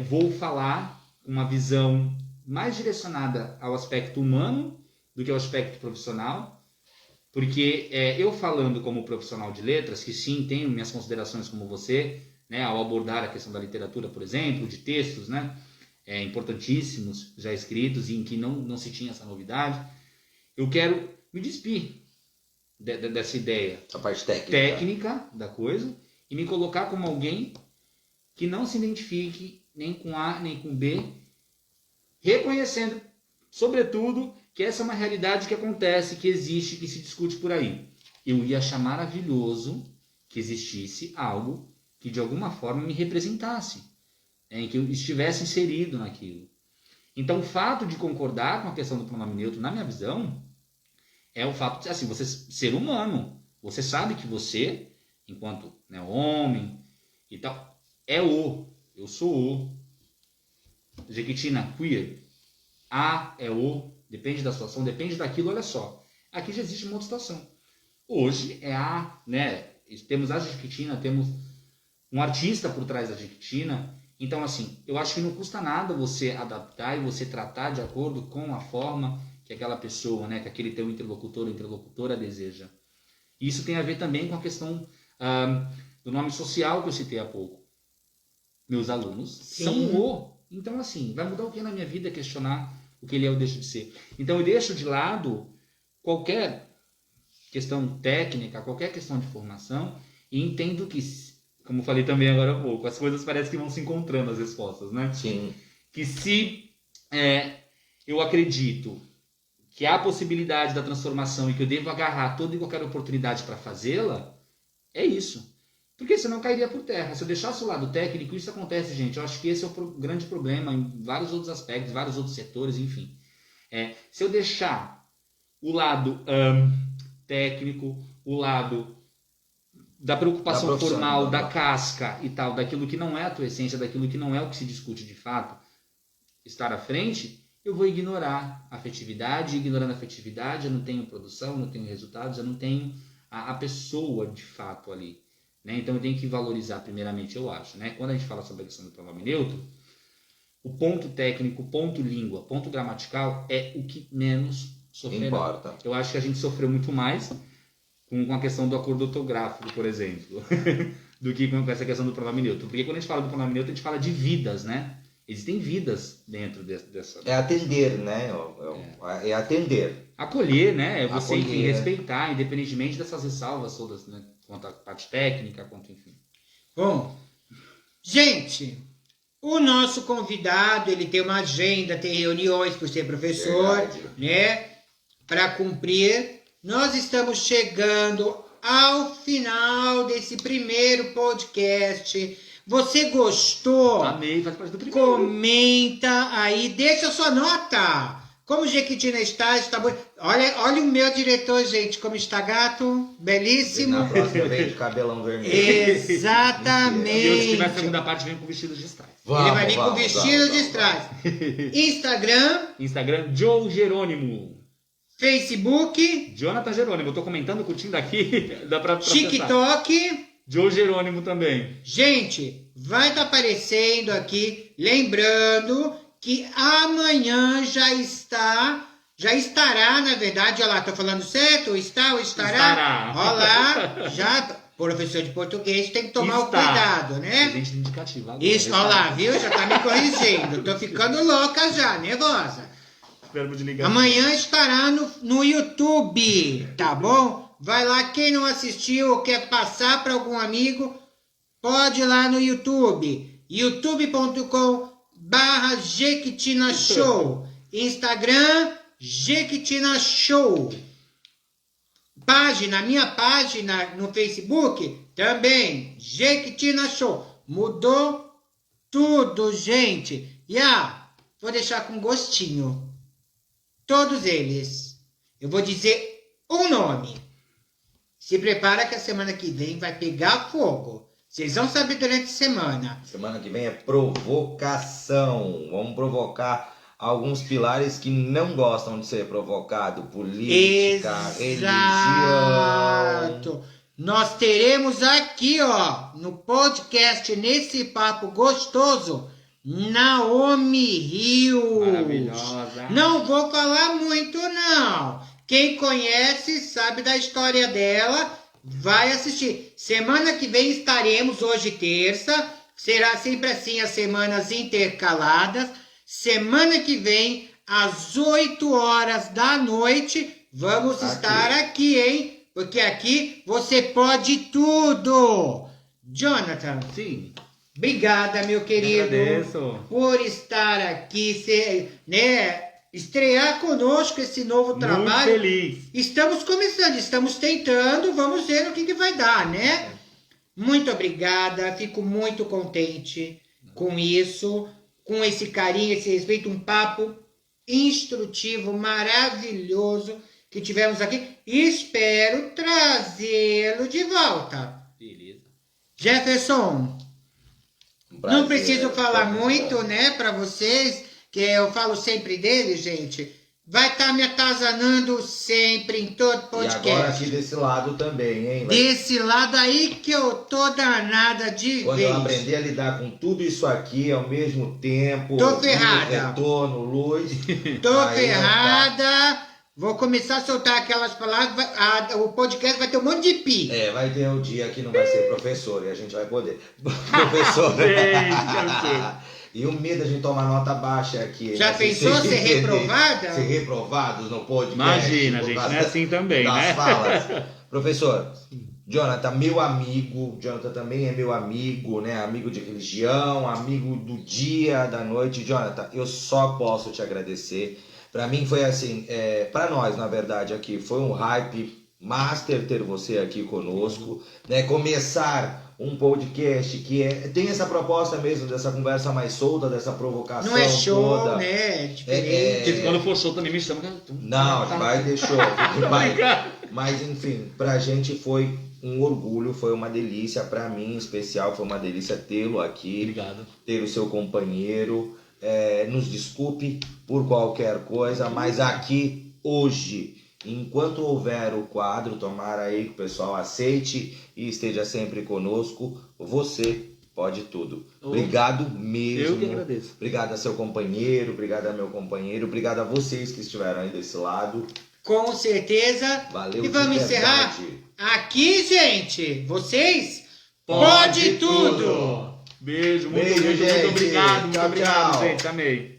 vou falar uma visão mais direcionada ao aspecto humano do que ao aspecto profissional, porque eu falando como profissional de letras, que sim, tenho minhas considerações como você, né, ao abordar a questão da literatura, por exemplo, de textos, né, importantíssimos, já escritos, e em que não se tinha essa novidade, eu quero me despir dessa ideia A parte técnica da coisa e me colocar como alguém que não se identifique nem com A nem com B, reconhecendo, sobretudo, que essa é uma realidade que acontece, que existe, que se discute por aí. Eu ia achar maravilhoso que existisse algo que de alguma forma me representasse, em que eu estivesse inserido naquilo. Então, o fato de concordar com a questão do pronome neutro, na minha visão, é o fato de, assim, você ser humano. Você sabe que você, enquanto, né, homem e tal, eu sou o. Jequitina, queer. A é o, depende da situação, depende daquilo, olha só. Aqui já existe uma outra situação. Hoje é a, né, temos a Jequitina, temos um artista por trás da Jequitina. Então, assim, eu acho que não custa nada você adaptar e você tratar de acordo com a forma que aquela pessoa, né, que aquele teu interlocutor ou interlocutora deseja. Isso tem a ver também com a questão do nome social que eu citei há pouco. Meus alunos são o. Então, assim, vai mudar o que na minha vida questionar o que ele é ou deixa de ser. Então, eu deixo de lado qualquer questão técnica, qualquer questão de formação, e entendo que, como eu falei também agora há pouco, as coisas parecem que vão se encontrando, as respostas, né? Sim. Que se eu acredito que há a possibilidade da transformação e que eu devo agarrar toda e qualquer oportunidade para fazê-la, é isso. Porque senão cairia por terra. Se eu deixasse o lado técnico, isso acontece, gente. Eu acho que esse é o grande problema em vários outros aspectos, vários outros setores, enfim. Se eu deixar o lado técnico, o lado da preocupação formal, da casca e tal, daquilo que não é a tua essência, daquilo que não é o que se discute de fato, estar à frente, eu vou ignorar a afetividade. Ignorando a afetividade, eu não tenho produção, não tenho resultados, eu não tenho a pessoa de fato ali. Né? Então eu tenho que valorizar primeiramente, eu acho. Né? Quando a gente fala sobre a questão do pronome neutro, o ponto técnico, o ponto língua, o ponto gramatical é o que menos sofrerá. Importa. Eu acho que a gente sofreu muito mais com a questão do acordo ortográfico, por exemplo, do que com essa questão do pronome neutro. Porque quando a gente fala do pronome neutro, a gente fala de vidas, né? Existem vidas dentro dessa... É atender, né? É atender. Acolher, né? É você Acolher. respeitar, independentemente dessas ressalvas todas, né? Quanto à parte técnica, quanto enfim. Bom, gente, o nosso convidado, ele tem uma agenda, tem reuniões por ser professor, Verdade. né? Para cumprir. Nós estamos chegando ao final desse primeiro podcast. Você gostou? Amei, faz parte do primeiro. Comenta aí, deixa sua nota. Como Jequitina está bom. Olha o meu diretor, gente, como está gato, belíssimo. Na próxima vem de cabelão vermelho. Exatamente. E eu, se tiver a segunda parte, vem com vestidos de strass. Ele vai vir com vestido de strass. Instagram, Joe Jerônimo. Facebook, Jonathan Jerônimo. Eu tô comentando, curtindo aqui. Dá pra TikTok. Joe Jerônimo também. Gente, vai estar aparecendo aqui. Lembrando que amanhã já estará, na verdade, olha lá, tô falando certo? Está ou estará? Olha lá, já, professor de português tem que tomar o cuidado, né? Presente indicativo agora. Isso, olha lá, viu? Já tá me corrigindo. Tô ficando louca já, nervosa. Verbo de ligar. Amanhã estará no YouTube, tá bom? vai lá, quem não assistiu ou quer passar para algum amigo, pode ir lá no YouTube, youtube.com/Jequitina Show, Instagram, Jequitina Show. Minha página no Facebook, também, Jequitina Show. Mudou tudo, gente. E vou deixar com gostinho. Todos eles. Eu vou dizer um nome. Se prepara que a semana que vem vai pegar fogo. Vocês vão saber durante a semana. Semana que vem é provocação. Vamos provocar alguns pilares que não gostam de ser provocado. Política, religião. Nós teremos aqui, no podcast, nesse papo gostoso, Naomi Rios. Maravilhosa. Não vou falar muito, não. Quem conhece, sabe da história dela, vai assistir. Semana que vem estaremos, hoje terça, será sempre assim as semanas intercaladas. Semana que vem, às 8 horas da noite, vamos estar aqui, hein? Porque aqui você pode tudo. Jonathan. Sim. Obrigada, meu querido, Agradeço. por estar aqui, estrear conosco esse novo trabalho. Muito feliz. Estamos começando, estamos tentando, vamos ver no que vai dar, né? Muito obrigada, fico muito contente com isso, com esse carinho, esse respeito, um papo instrutivo, maravilhoso que tivemos aqui. Espero trazê-lo de volta. Beleza. Jefferson, Prazer, não preciso falar prazer. muito, né, para vocês, que eu falo sempre dele, gente. Vai estar me atazanando sempre em todo podcast. E agora aqui desse lado também, hein? Desse lado aí que eu tô danada de Quando vez. eu aprender a lidar com tudo isso aqui ao mesmo tempo, Tô ferrada. retorno, luz. Tô aí ferrada. Vou começar a soltar aquelas palavras. O podcast vai ter um monte de pi. vai ter um dia que não vai ser professor e a gente vai poder. Professor. E o medo de a gente tomar nota baixa aqui. Já né? pensou Sem ser entender. reprovada? Ser reprovados no podcast. Imagina, por gente, causa não é assim também, das né? falas. Professor, Jonathan, meu amigo. Jonathan também é meu amigo, né? Amigo de religião, amigo do dia, da noite. Jonathan, eu só posso te agradecer. Pra mim foi assim, pra nós, na verdade, aqui, foi um hype master ter você aqui conosco, né? Começar um podcast que tem essa proposta mesmo dessa conversa mais solta, dessa provocação Não é show, toda. né? É diferente. Tipo, quando for show também me chama. Não, vai ter show. Mas enfim, pra gente foi um orgulho, foi uma delícia, pra mim em especial foi uma delícia tê-lo aqui, Obrigado. ter o seu companheiro. Nos desculpe por qualquer coisa, mas aqui hoje, enquanto houver o quadro, tomara aí que o pessoal aceite e esteja sempre conosco, você pode tudo. Obrigado mesmo. Eu que agradeço. Obrigado a seu companheiro, obrigado a meu companheiro, obrigado a vocês que estiveram aí desse lado. Com certeza. Valeu. E vamos de encerrar? verdade. Aqui, gente, vocês pode tudo. Beijo, Beijo, muito gente. obrigado, muito Tchau, obrigado, tchau. gente, amei.